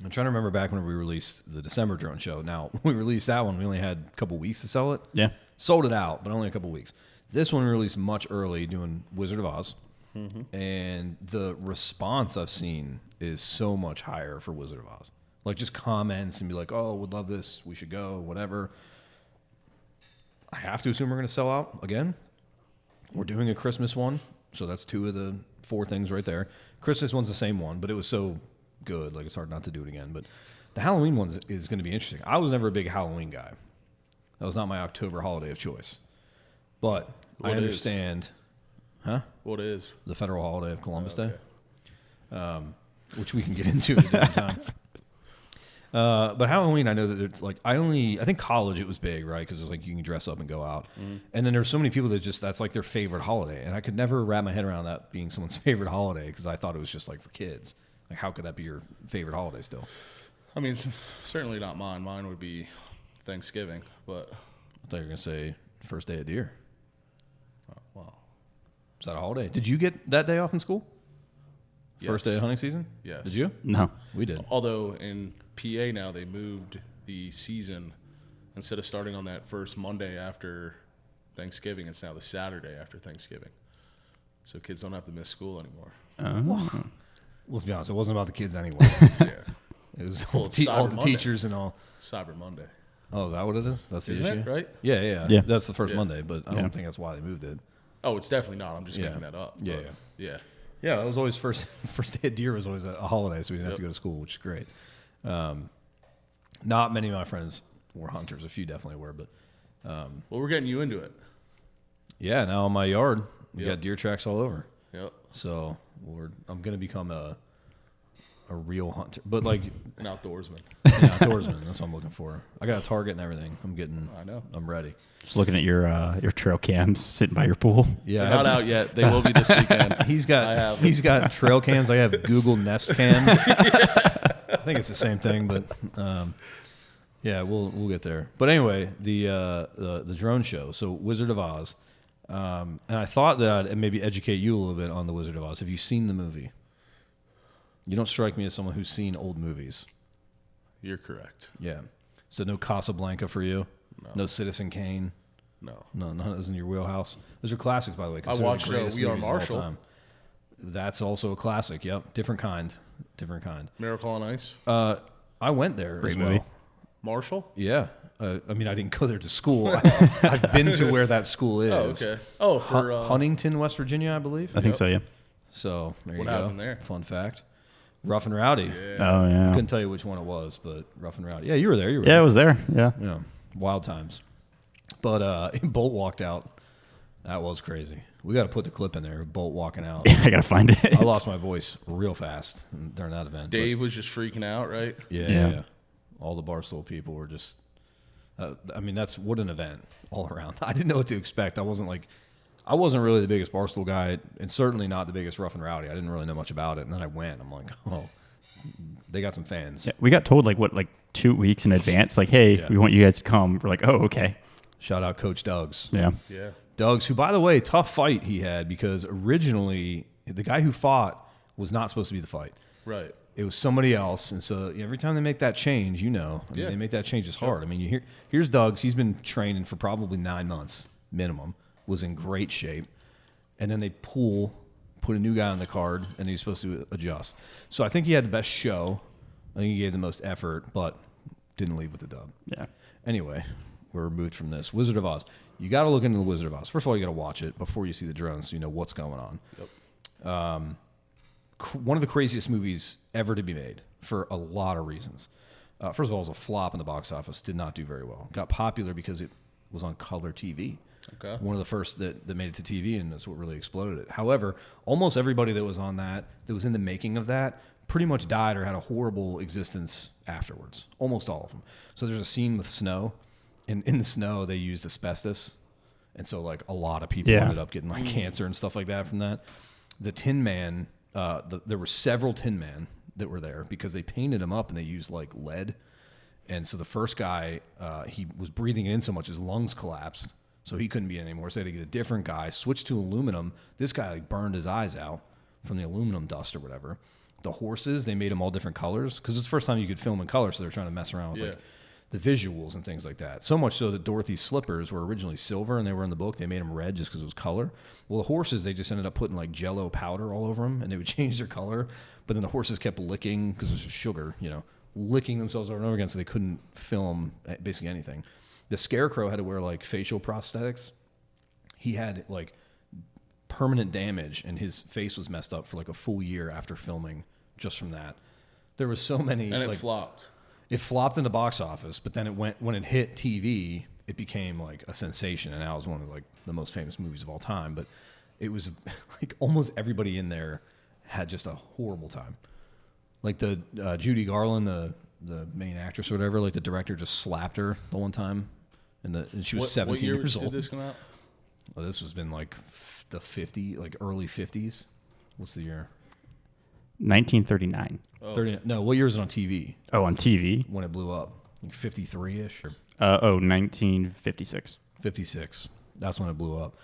I'm trying to remember back when we released the December drone show. Now, when we released that one, we only had a couple weeks to sell it. Yeah. Sold it out, but only a couple weeks. This one we released much early doing Wizard of Oz. Mm-hmm. And the response I've seen is so much higher for Wizard of Oz. Like just comments and be like, oh, would love this. We should go, whatever. I have to assume we're going to sell out again. We're doing a Christmas one. So that's 2 of the 4 things right there. Christmas one's the same one, but it was so good. Like it's hard not to do it again. But the Halloween one is going to be interesting. I was never a big Halloween guy. That was not my October holiday of choice. But I understand. Huh? What is? The federal holiday of Columbus Day. Which we can get into at a different time. But Halloween, I know that it's like, I think college it was big, right? Because it's like you can dress up and go out. Mm-hmm. And then there's so many people that that's like their favorite holiday. And I could never wrap my head around that being someone's favorite holiday because I thought it was just like for kids. Like, how could that be your favorite holiday still? I mean, it's certainly not mine. Mine would be Thanksgiving, but I thought you were going to say first day of deer. Oh, wow. Is that a holiday? Did you get that day off in school? Yes. First day of hunting season? Yes. Did you? No. We did. Although in PA now they moved the season, instead of starting on that first Monday after Thanksgiving, it's now the Saturday after Thanksgiving. So kids don't have to miss school anymore. Let's be honest, it wasn't about the kids anyway. Yeah. It was Well, it's all Cyber the Monday. teachers and all. Cyber Monday. Oh, is that what it is? That's the Isn't issue? it, right? Yeah. That's the first Yeah. Monday, but I don't think that's why they moved it. Oh, it's definitely not. I'm just Yeah. making that up. Yeah, but yeah. Yeah, it was always first day of deer was always a holiday, so we didn't have to go to school, which is great. Not many of my friends were hunters. A few definitely were, but Well, we're getting you into it. yeah, now in my yard, we Yep. got deer tracks all over. Yep. So I'm going to become a real hunter, but like An outdoorsman. an outdoorsman. That's what I'm looking for. I got a target and everything. I know. I'm ready. Just looking at your trail cams sitting by your pool. Yeah, They're not out yet. They will be this weekend. He's I have got trail cams. I have Google Nest cams. I think it's the same thing, but yeah, we'll get there. But anyway, the drone show. So Wizard of Oz, and I thought that I'd maybe educate you a little bit on the Wizard of Oz. Have you seen the movie? You don't strike me as someone who's seen old movies. You're correct. Yeah. So no Casablanca for you. No. No Citizen Kane. No. None of those in your wheelhouse. Those are classics, by the way. I considered watched the greatest We Are movies of all Marshall. time. That's also a classic. Yep, different kind. Miracle on Ice. I went there Great as well. movie. Marshall. Yeah, I mean, I didn't go there to school. I've been to where that school is. Oh, okay. Oh, for Huntington, West Virginia, I believe. I think so, yeah. So there What you go. happened there? Fun fact. Rough and Rowdy. Yeah. Oh, yeah. Couldn't tell you which one it was, but Rough and Rowdy. Yeah, you were there. Yeah, I was there. Yeah. Yeah, wild times. But Bolt walked out. That was crazy. We got to put the clip in there. Bolt walking out. I got to find it. I lost my voice real fast during that event. Dave was just freaking out, right? But yeah. All the Barstool people were just. I mean, that's what an event all around. I didn't know what to expect. I wasn't really the biggest Barstool guy, and certainly not the biggest Rough and Rowdy. I didn't really know much about it, and then I went. I'm like, oh, they got some fans. Yeah, we got told like 2 weeks in advance, like, hey, we want you guys to come. We're like, oh, okay. Shout out Coach Doug's. Yeah. Yeah. Doug's, who, by the way, tough fight he had because originally the guy who fought was not supposed to be the fight. Right. It was somebody else, and so every time they make that change, they make that change. It's hard. I mean, here's Doug's. He's been training for probably 9 months minimum. Was in great shape, and then they put a new guy on the card, and he's supposed to adjust. So I think he had the best show. I think he gave the most effort, but didn't leave with the dub. Yeah. Anyway, we're removed from this. Wizard of Oz. You got to look into the Wizard of Oz. First of all, you got to watch it before you see the drones, so you know what's going on. Yep. One of the craziest movies ever to be made for a lot of reasons. First of all, it was a flop in the box office. Did not do very well. Got popular because it was on color TV. Okay. One of the first that made it to TV, and that's what really exploded it. However, almost everybody that was on that was in the making of that, pretty much died or had a horrible existence afterwards. Almost all of them. So there's a scene with snow, and in the snow they used asbestos, and so like a lot of people ended up getting like cancer and stuff like that from that. The Tin Man, there were several Tin Man that were there because they painted him up and they used like lead, and so the first guy he was breathing it in so much his lungs collapsed. So he couldn't be in anymore. So they had to get a different guy, switch to aluminum. This guy like burned his eyes out from the aluminum dust or whatever. The horses, they made them all different colors because it's the first time you could film in color. So they're trying to mess around with like the visuals and things like that. So much so that Dorothy's slippers were originally silver and they were in the book. They made them red just because it was color. Well, the horses, they just ended up putting like Jello powder all over them and they would change their color. But then the horses kept licking because it was just sugar, licking themselves over and over again, so they couldn't film basically anything. The Scarecrow had to wear like facial prosthetics. He had like permanent damage, and his face was messed up for like a full year after filming just from that. There were so many, And it like, flopped. It flopped in the box office, but then when it hit TV, it became like a sensation, and now it's one of like the most famous movies of all time. But it was like almost everybody in there had just a horrible time. Like the Judy Garland, the main actress or whatever, like the director just slapped her the one time, and she was 17 years old. What year did this come out? Well, this was been like the early 50s. What's the year? 1939. Oh. 30. No, what year was it on TV? Oh, on TV? When it blew up, like 53-ish or 1956. 56. That's when it blew up.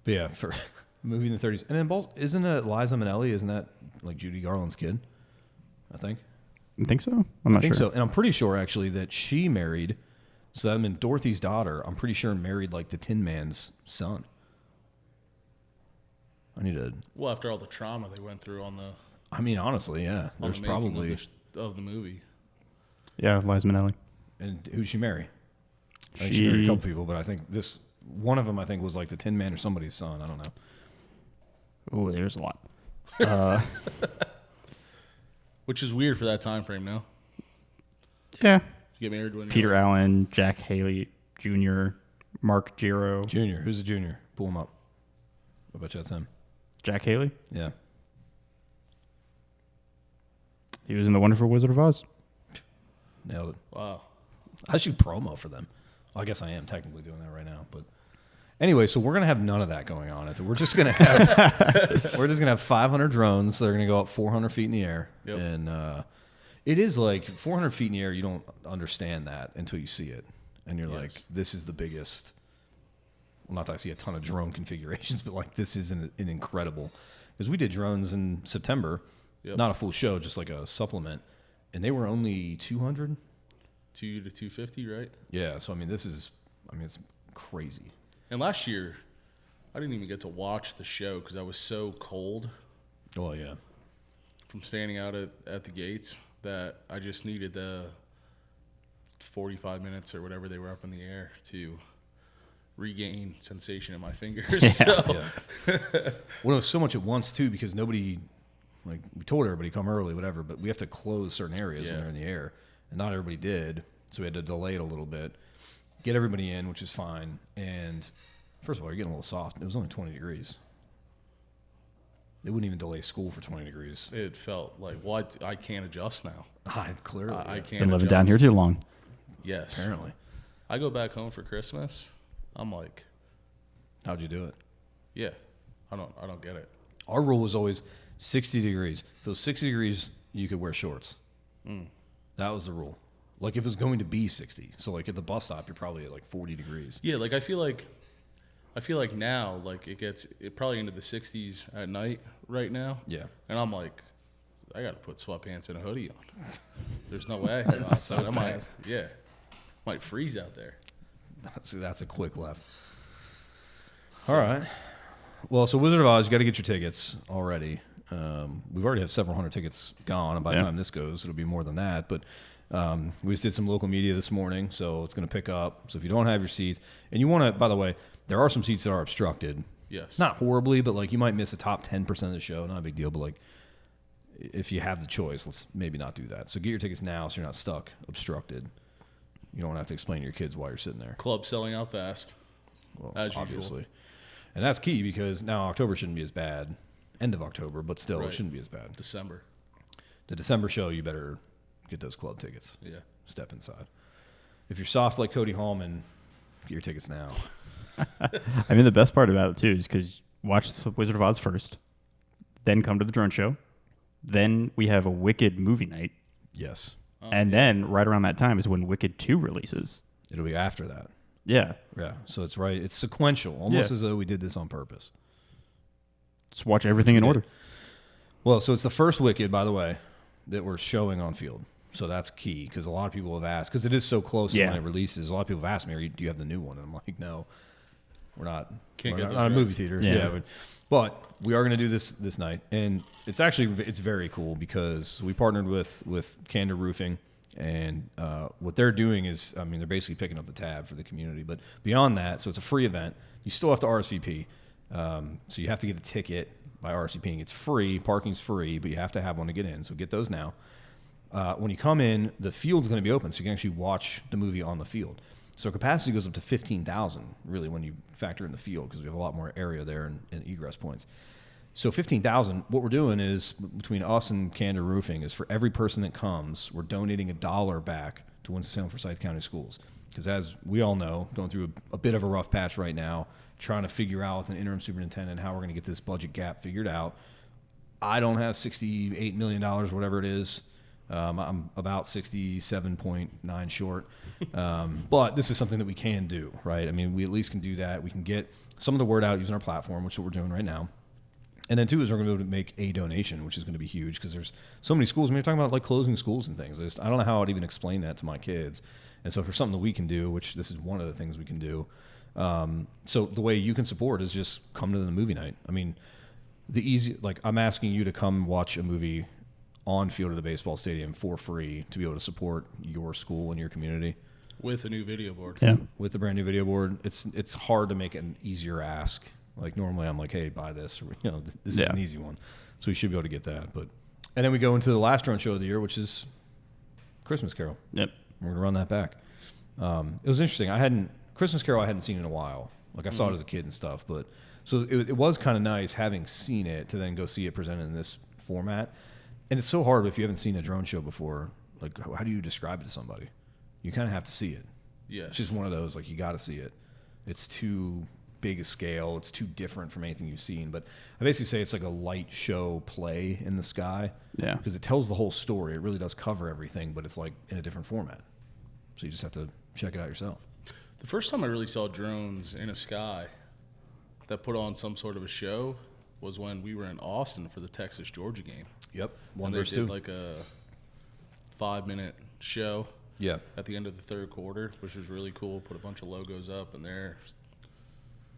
But yeah, for a movie in the 30s, and then isn't it Liza Minnelli? Isn't that like Judy Garland's kid? I think. You think so? I'm not I think sure. so, and I'm pretty sure actually that she married. So I mean, Dorothy's daughter, I'm pretty sure married like the Tin Man's son. I need to. Well, after all the trauma they went through on the. I mean, honestly, yeah. On There's the making probably. of the movie. Yeah, Liza Minnelli. And who'd she marry? I think she married a couple people, but I think one of them I think was like the Tin Man or somebody's son. I don't know. Oh, there's a lot. Which is weird for that time frame now. Yeah. You get married when Peter Allen, Jack Haley Jr., Mark Giro. Junior. Who's the junior? Pull him up. I bet you that's him. Jack Haley? Yeah. He was in The Wonderful Wizard of Oz. Nailed it. Wow. I should promo for them. Well, I guess I am technically doing that right now, but anyway, so we're gonna have none of that going on. We're just gonna have 500 drones. They're gonna go up 400 feet in the air, Yep. and it is like 400 feet in the air. You don't understand that until you see it, and you're like, "This is the biggest." Well, not that I see a ton of drone configurations, but like this is an incredible. Because we did drones in September, not a full show, just like a supplement, and they were only 200. 2 to 250, right? Yeah, so it's crazy. And last year, I didn't even get to watch the show because I was so cold Oh yeah, from standing out at the gates that I just needed the 45 minutes or whatever they were up in the air to regain sensation in my fingers. So. yeah. Well, it was so much at once too because nobody, like we told everybody come early, whatever, but we have to close certain areas when they're in the air, and not everybody did, so we had to delay it a little bit, get everybody in, which is fine. And first of all, you're getting a little soft. It was only 20 degrees. They wouldn't even delay school for 20 degrees. It felt like, what? I can't adjust now. Clearly, I can't Been living adjust. down here too long. Yes. apparently. I go back home for Christmas. I'm like, How'd you do it? yeah, I don't get it. Our rule was always 60 degrees. If it was 60 degrees, you could wear shorts. That was the rule. Like if it was going to be 60. So like at the bus stop, you're probably at like 40 degrees. Yeah, like I feel like now, like it probably into the 60s at night right now. Yeah. And I'm like, I got to put sweatpants and a hoodie on. There's no way I can go outside. I might, might freeze out there. That's a quick left. All right. Well, so Wizard of Oz, you got to get your tickets already. We've already have several hundred tickets gone, and by the time this goes, it'll be more than that. But we just did some local media this morning, so it's going to pick up. So if you don't have your seats, and you want to, by the way, there are some seats that are obstructed. Yes. Not horribly, but like you might miss the top 10% of the show. Not a big deal, but like if you have the choice, let's maybe not do that. So get your tickets now so you're not stuck, obstructed. You don't have to explain to your kids why you're sitting there. Club selling out fast. Well, as obviously. usual. And that's key because now October shouldn't be as bad. End of October, but still Right. it shouldn't be as bad. December. The December show, you better get those club tickets. Yeah. Step inside. If you're soft like Cody Hallman, get your tickets now. I mean, the best part about it, too, is because watch the Wizard of Oz first, then come to the drone show, then we have a Wicked movie night, Yes. and then right around that time is when Wicked 2 releases. It'll be after that. Yeah. Yeah. So it's right. It's sequential, almost as though we did this on purpose. Just watch everything in order. Well, so it's the first Wicked, by the way, that we're showing on field. So that's key because a lot of people have asked, because it is so close to when it releases. A lot of people have asked me, do you have the new one? And I'm like, no, we're not. Can't we're get not those a movie rights. theater. Yeah. But we are going to do this night. And it's very cool because we partnered with Candor Roofing And what they're doing is, I mean, they're basically picking up the tab for the community. But beyond that, so it's a free event. You still have to RSVP. So you have to get a ticket by RSVPing. It's free. Parking's free, but you have to have one to get in. So get those now. When you come in, the field's going to be open, so you can actually watch the movie on the field. So capacity goes up to 15,000, really, when you factor in the field, because we have a lot more area there and egress points. So 15,000, what we're doing is, between us and Candor Roofing, is for every person that comes, we're donating $1 back to Winston-Salem Forsyth County Schools. Because as we all know, going through a bit of a rough patch right now, trying to figure out with an interim superintendent how we're going to get this budget gap figured out. I don't have $68 million, whatever it is. I'm about 67.9 short. But this is something that we can do, right? I mean, we at least can do that. We can get some of the word out using our platform, which is what we're doing right now. And then, two, is we're going to be able to make a donation, which is going to be huge because there's so many schools. I mean, you're talking about like closing schools and things. I don't know how I'd even explain that to my kids. And so for something that we can do, which this is one of the things we can do, so the way you can support is just come to the movie night. I mean, I'm asking you to come watch a movie on field of the baseball stadium for free to be able to support your school and your community. With a new video board. Yeah. With the brand new video board. It's hard to make an easier ask. Like normally I'm like, hey, buy this. Or, this is an easy one. So we should be able to get that. And then we go into the last drone show of the year, which is Christmas Carol. Yep. We're going to run that back. It was interesting. Christmas Carol I hadn't seen in a while. Like I saw it as a kid and stuff. But so it was kind of nice having seen it to then go see it presented in this format. And it's so hard if you haven't seen a drone show before. Like, how do you describe it to somebody? You kind of have to see it. Yes. It's just one of those, like, you got to see it. It's too big a scale. It's too different from anything you've seen. But I basically say it's like a light show play in the sky. Yeah. Because it tells the whole story. It really does cover everything, but it's like in a different format. So you just have to check it out yourself. The first time I really saw drones in a sky that put on some sort of a show was when we were in Austin for the Texas-Georgia game. Yep. And they did like a 5-minute show. Yeah. At the end of the third quarter, which was really cool. Put a bunch of logos up in there.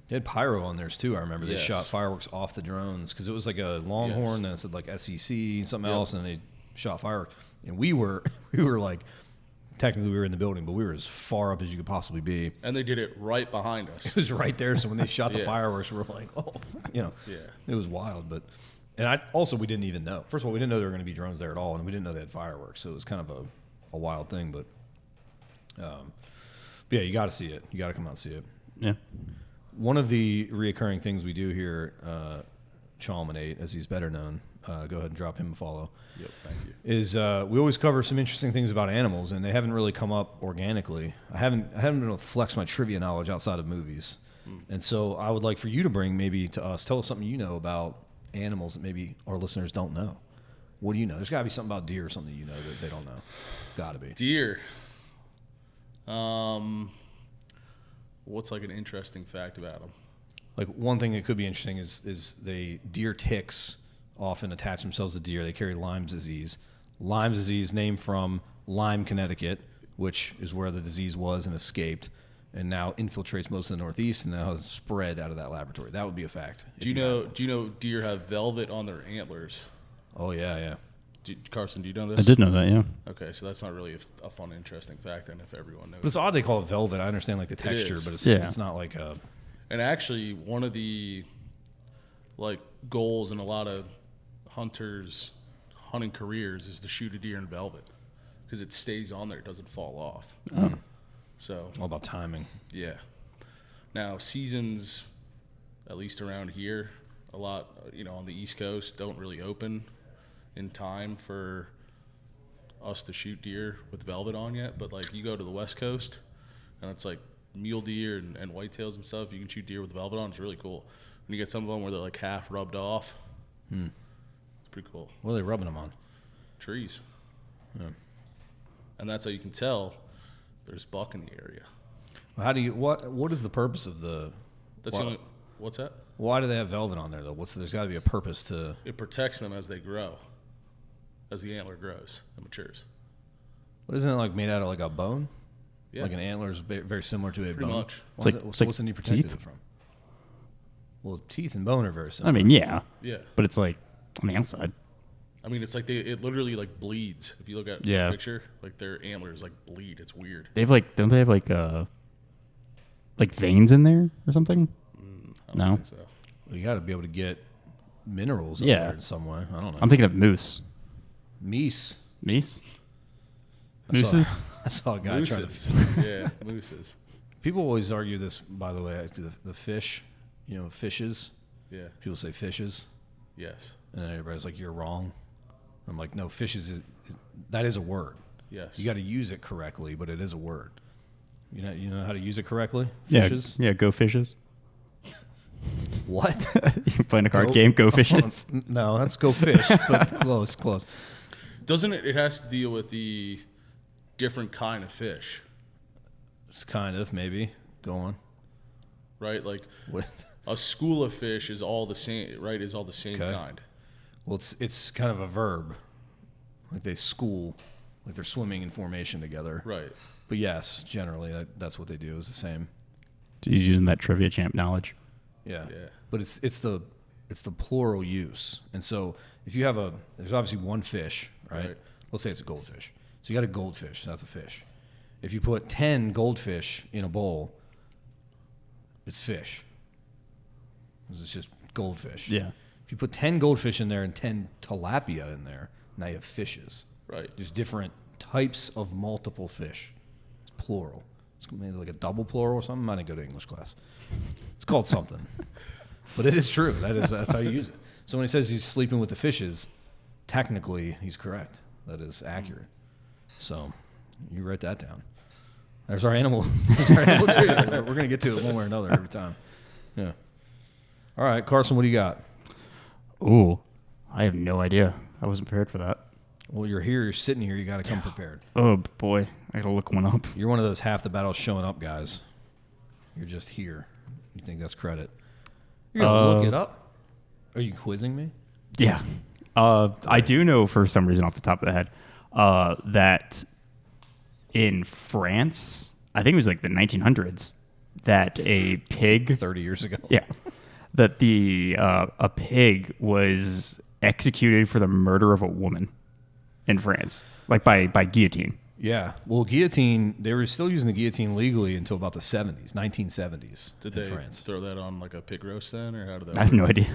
They had pyro on theirs too. I remember they Yes. shot fireworks off the drones because it was like a Longhorn and it said like SEC something else, and they shot fireworks. And we were like, technically we were in the building, but we were as far up as you could possibly be. And they did it right behind us. It was right there. So when they shot the fireworks, we were like, oh, it was wild. But we didn't even know. First of all, we didn't know there were going to be drones there at all, and we didn't know they had fireworks. So it was kind of a wild thing. But yeah, you got to see it. You got to come out and see it. Yeah. One of the reoccurring things we do here, Chalmanate, as he's better known, go ahead and drop him a follow. Yep, thank you. Is we always cover some interesting things about animals, and they haven't really come up organically. I haven't been able to flex my trivia knowledge outside of movies, and so I would like for you to bring maybe to us, tell us something you know about animals that maybe our listeners don't know. What do you know? There's got to be something about deer or something you know that they don't know. Got to be. Deer. What's like an interesting fact about them? Like one thing that could be interesting is deer ticks often attach themselves to deer. They carry Lyme's disease. Lyme's disease named from Lyme, Connecticut, which is where the disease was and escaped, and now infiltrates most of the Northeast and now has spread out of that laboratory. That would be a fact. Do you know deer have velvet on their antlers? Oh yeah. Carson, do you know this? I did know that, yeah. Okay, so that's not really a fun, interesting fact, and if everyone knows. But it's odd they call it velvet. I understand like the texture, but it's not like a. And actually, one of the like goals in a lot of hunters' hunting careers is to shoot a deer in velvet because it stays on there; it doesn't fall off. So all about timing. Yeah. Now seasons, at least around here, a lot on the East Coast don't really open in time for us to shoot deer with velvet on yet, but like you go to the West Coast and it's like mule deer and whitetails and stuff, you can shoot deer with velvet on. It's really cool. When you get some of them where they're like half rubbed off, it's pretty cool. What are they rubbing them on? Trees. Yeah. And that's how you can tell there's buck in the area. Well, how do you what is the purpose of the? That's the only. What's that? Why do they have velvet on there though? There's got to be a purpose to. It protects them as they grow. As the antler grows and matures. But isn't it like made out of like a bone? Yeah. Like an antler is very similar to a Pretty bone. much. What's the need protected teeth? it from? Well, teeth and bone are very similar. I mean, yeah. Yeah. But it's like on the outside. I mean, it's like it literally like bleeds. If you look at the picture, like their antlers like bleed. It's weird. They have don't they have like veins in there or something? I don't think so. Well, you got to be able to get minerals up there in some way. I don't know. I'm thinking of moose. Meese. Meese? Mooses? I saw a guy Mooses. trying to... Yeah, mooses. People always argue this, by the way, the fish, fishes. Yeah. People say fishes. Yes. And then everybody's like, you're wrong. I'm like, no, fishes that is a word. Yes. You got to use it correctly, but it is a word. You know how to use it correctly? Yeah, Fishes? yeah, go fishes. What? You playing a card game, go fishes? No, that's go fish, but close. Doesn't it has to deal with the different kind of fish, It's kind of, maybe. Go on. right? Like What? a school of fish is all the same, right? Is all the same Okay. kind. Well, it's kind of a verb. Like they school, like they're swimming in formation together. Right. But yes, generally that's what they do is the same. He's using that trivia champ knowledge. Yeah. Yeah. But it's the plural use. And so if you have there's obviously one fish, right? Let's say it's a goldfish. So you got a goldfish, that's a fish. If you put 10 goldfish in a bowl, it's fish. 'Cause it's just goldfish. Yeah. If you put 10 goldfish in there and 10 tilapia in there, now you have fishes. Right. There's different types of multiple fish. It's plural. It's maybe like a double plural or something. I didn't go to English class. It's called something. But it is true. That's how you use it. So when he says he's sleeping with the fishes, technically he's correct. That is accurate. So you write that down. There's our animal. Trivia. We're going to get to it one way or another every time. Yeah. All right, Carson, what do you got? Ooh, I have no idea. I wasn't prepared for that. Well, you're here. You're sitting here. You got to come prepared. Oh, boy. I got to look one up. You're one of those half the battle showing up guys. You're just here. You think that's credit. You're going to look it up? Are you quizzing me? Yeah. I do know for some reason off the top of the head that in France, I think it was like the 1900s, that a pig... 30 years ago. Yeah. That a pig was executed for the murder of a woman in France, like by guillotine. Yeah. Well, guillotine, they were still using the guillotine legally until about the 70s, 1970s Did in they France. throw that on like a pig roast then, or how did that? I have no idea.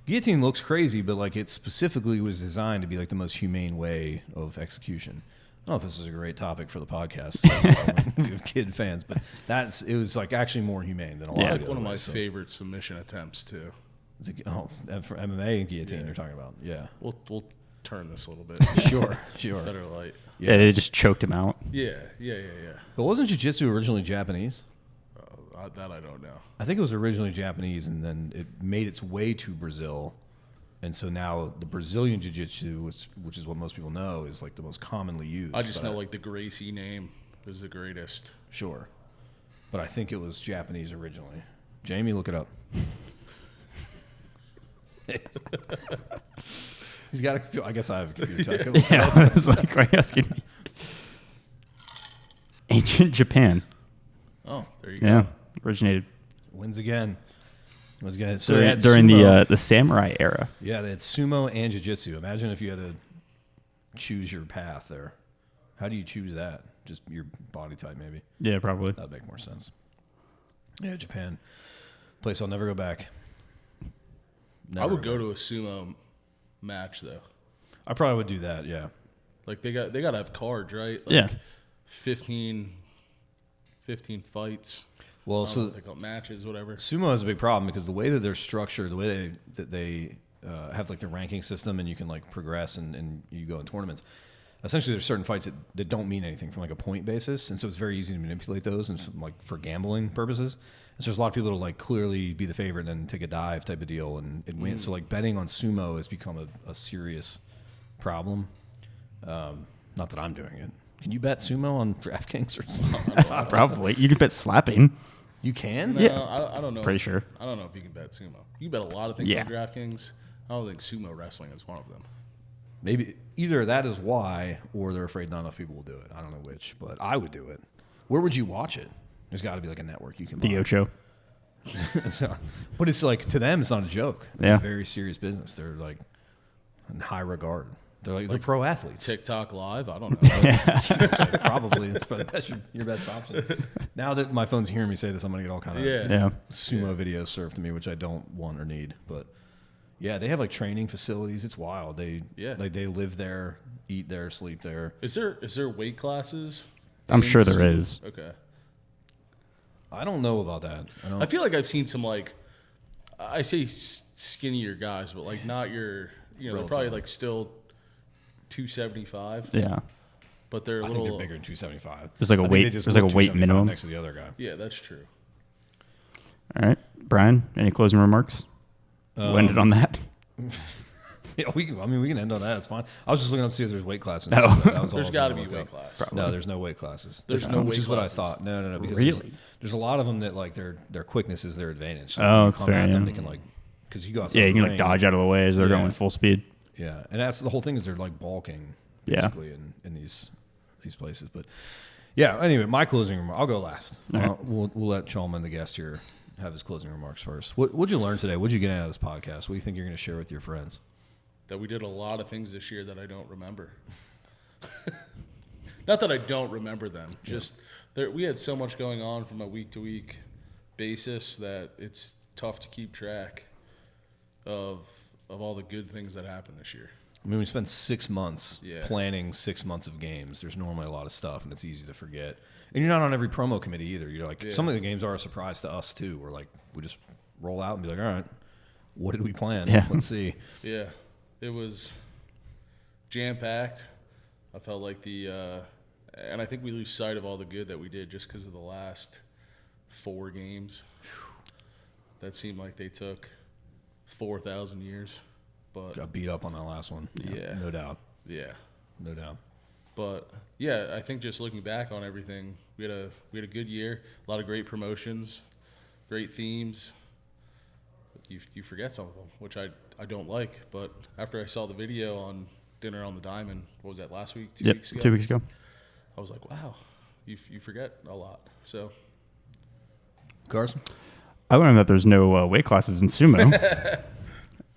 Guillotine looks crazy, but like it specifically was designed to be like the most humane way of execution. I don't know if this is a great topic for the podcast. We have kid fans, but it was like actually more humane than a lot It's of like the one of other my ways, so. favorite submission attempts too. And for MMA and guillotine, Yeah. you're talking about. Yeah. We'll turn this a little bit. Sure. Better light. Yeah, they just choked him out. Yeah. But wasn't jiu-jitsu originally Japanese? That I don't know. I think it was originally Japanese, and then it made its way to Brazil. And so now the Brazilian jiu-jitsu, which is what most people know, is like the most commonly used. I just know like the Gracie name is the greatest. Sure. But I think it was Japanese originally. Jamie, look it up. He's got a. I guess I have a computer. So I can Yeah, I was like, why are you asking me? Ancient Japan. Oh, There you go. Yeah, originated wins again. Was good. so So they had during sumo. the samurai era. Yeah, they had sumo and jiu-jitsu. Imagine if you had to choose your path there. How do you choose that? Just your body type, maybe. Yeah, probably. That'd make more sense. Yeah, Japan. Place I'll never go back. I would go to a sumo match though. I probably would do that, yeah. Like they got to have cards, right? Like Yeah. 15 fights. Well, I don't know so what they call it, matches, whatever. sumo has a big problem because the way that they're structured, the way they have like the ranking system and you can like progress and you go in tournaments. Essentially, there's certain fights that don't mean anything from like a point basis, and so it's very easy to manipulate those and like for gambling purposes. And so there's a lot of people that'll like clearly be the favorite and then take a dive type of deal and win. So like betting on sumo has become a serious problem. Not that I'm doing it. Can you bet sumo on DraftKings or something? Probably. You could bet slapping. You can? No, Yeah. I don't know. Pretty sure. I don't know if you can bet sumo. You can bet a lot of things Yeah. on DraftKings. I don't think sumo wrestling is one of them. Maybe either that is why, or they're afraid not enough people will do it. I don't know which, but I would do it. Where would you watch it? There's got to be like a network you can buy. The Ocho. But it's like, to them, it's not a joke. Yeah. It's very serious business. They're like, in high regard. They're pro athletes. TikTok Live? I don't know. Probably. That's your best option. Now that my phone's hearing me say this, I'm going to get all kind of sumo videos served to me, which I don't want or need. But, yeah, they have, like, training facilities. It's wild. They live there, eat there, sleep there. Is there weight classes? I'm sure there is. Okay. I don't know about that. I feel like I've seen some, like, I say skinnier guys, but, like, not your, they're probably, like, still 275. Yeah. But they're a I little think they're bigger than 275. There's like a weight. There's like a weight minimum next to the other guy. Yeah, that's true. All right, Brian. Any closing remarks? We'll end it on that. Yeah, we can end on that. It's fine. I was just looking up to see if there's weight classes. No. There's got to be weight classes. No, there's no weight classes. There's no weight which is classes. what I thought. No. Because Really? there's a lot of them that like their quickness is their advantage. So Oh, when you it's come fair, at them, yeah. they can like because you go outside Yeah, you the can like ring, dodge out of the way as they're going full speed. Yeah, and that's the whole thing is they're like bulking basically in these places. But yeah, anyway, my closing remark. I'll go last. Right. We'll let Chalman, the guest here, have his closing remarks first. What'd you learn today? What'd you get out of this podcast? What do you think you're going to share with your friends? That we did a lot of things this year that I don't remember. Not that I don't remember them. Just we had so much going on from a week-to-week basis that it's tough to keep track of all the good things that happened this year. I mean, we spent 6 months planning 6 months of games. There's normally a lot of stuff, and it's easy to forget. And you're not on every promo committee either. You're like, some of the games are a surprise to us, too. We're like, we just roll out and be like, all right, what did we plan? Yeah. Let's see. Yeah, it was jam-packed. I felt like and I think we lose sight of all the good that we did just because of the last 4 games. That seemed like they took 4,000 years. But got beat up on that last one. Yeah. No doubt. Yeah. No doubt. But yeah, I think just looking back on everything, we had a good year, a lot of great promotions, great themes. You forget some of them, which I don't like. But after I saw the video on Dinner on the Diamond, what was that, last week, 2 weeks ago? 2 weeks ago. I was like, wow, you forget a lot. So, Carson? I learned that there's no weight classes in sumo.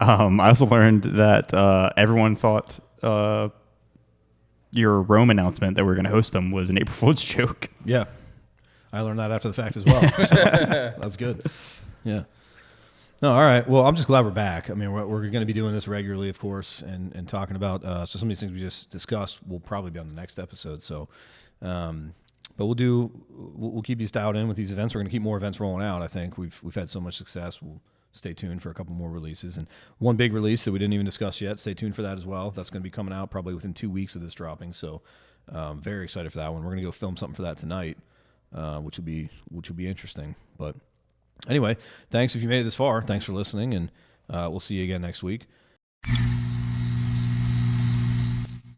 I also learned that everyone thought your Rome announcement that we were going to host them was an April Fool's joke. Yeah. I learned that after the fact as well. So that's good. Yeah. No, all right. Well, I'm just glad we're back. I mean, we're going to be doing this regularly, of course, and talking about so some of these things we just discussed will probably be on the next episode. So, but we'll keep you dialed in with these events. We're going to keep more events rolling out. I think we've had so much success. We'll stay tuned for a couple more releases, and one big release that we didn't even discuss yet. Stay tuned for that as well. That's going to be coming out probably within 2 weeks of this dropping. So, very excited for that one. We're going to go film something for that tonight, which will be interesting. But anyway, thanks if you made it this far. Thanks for listening, and we'll see you again next week.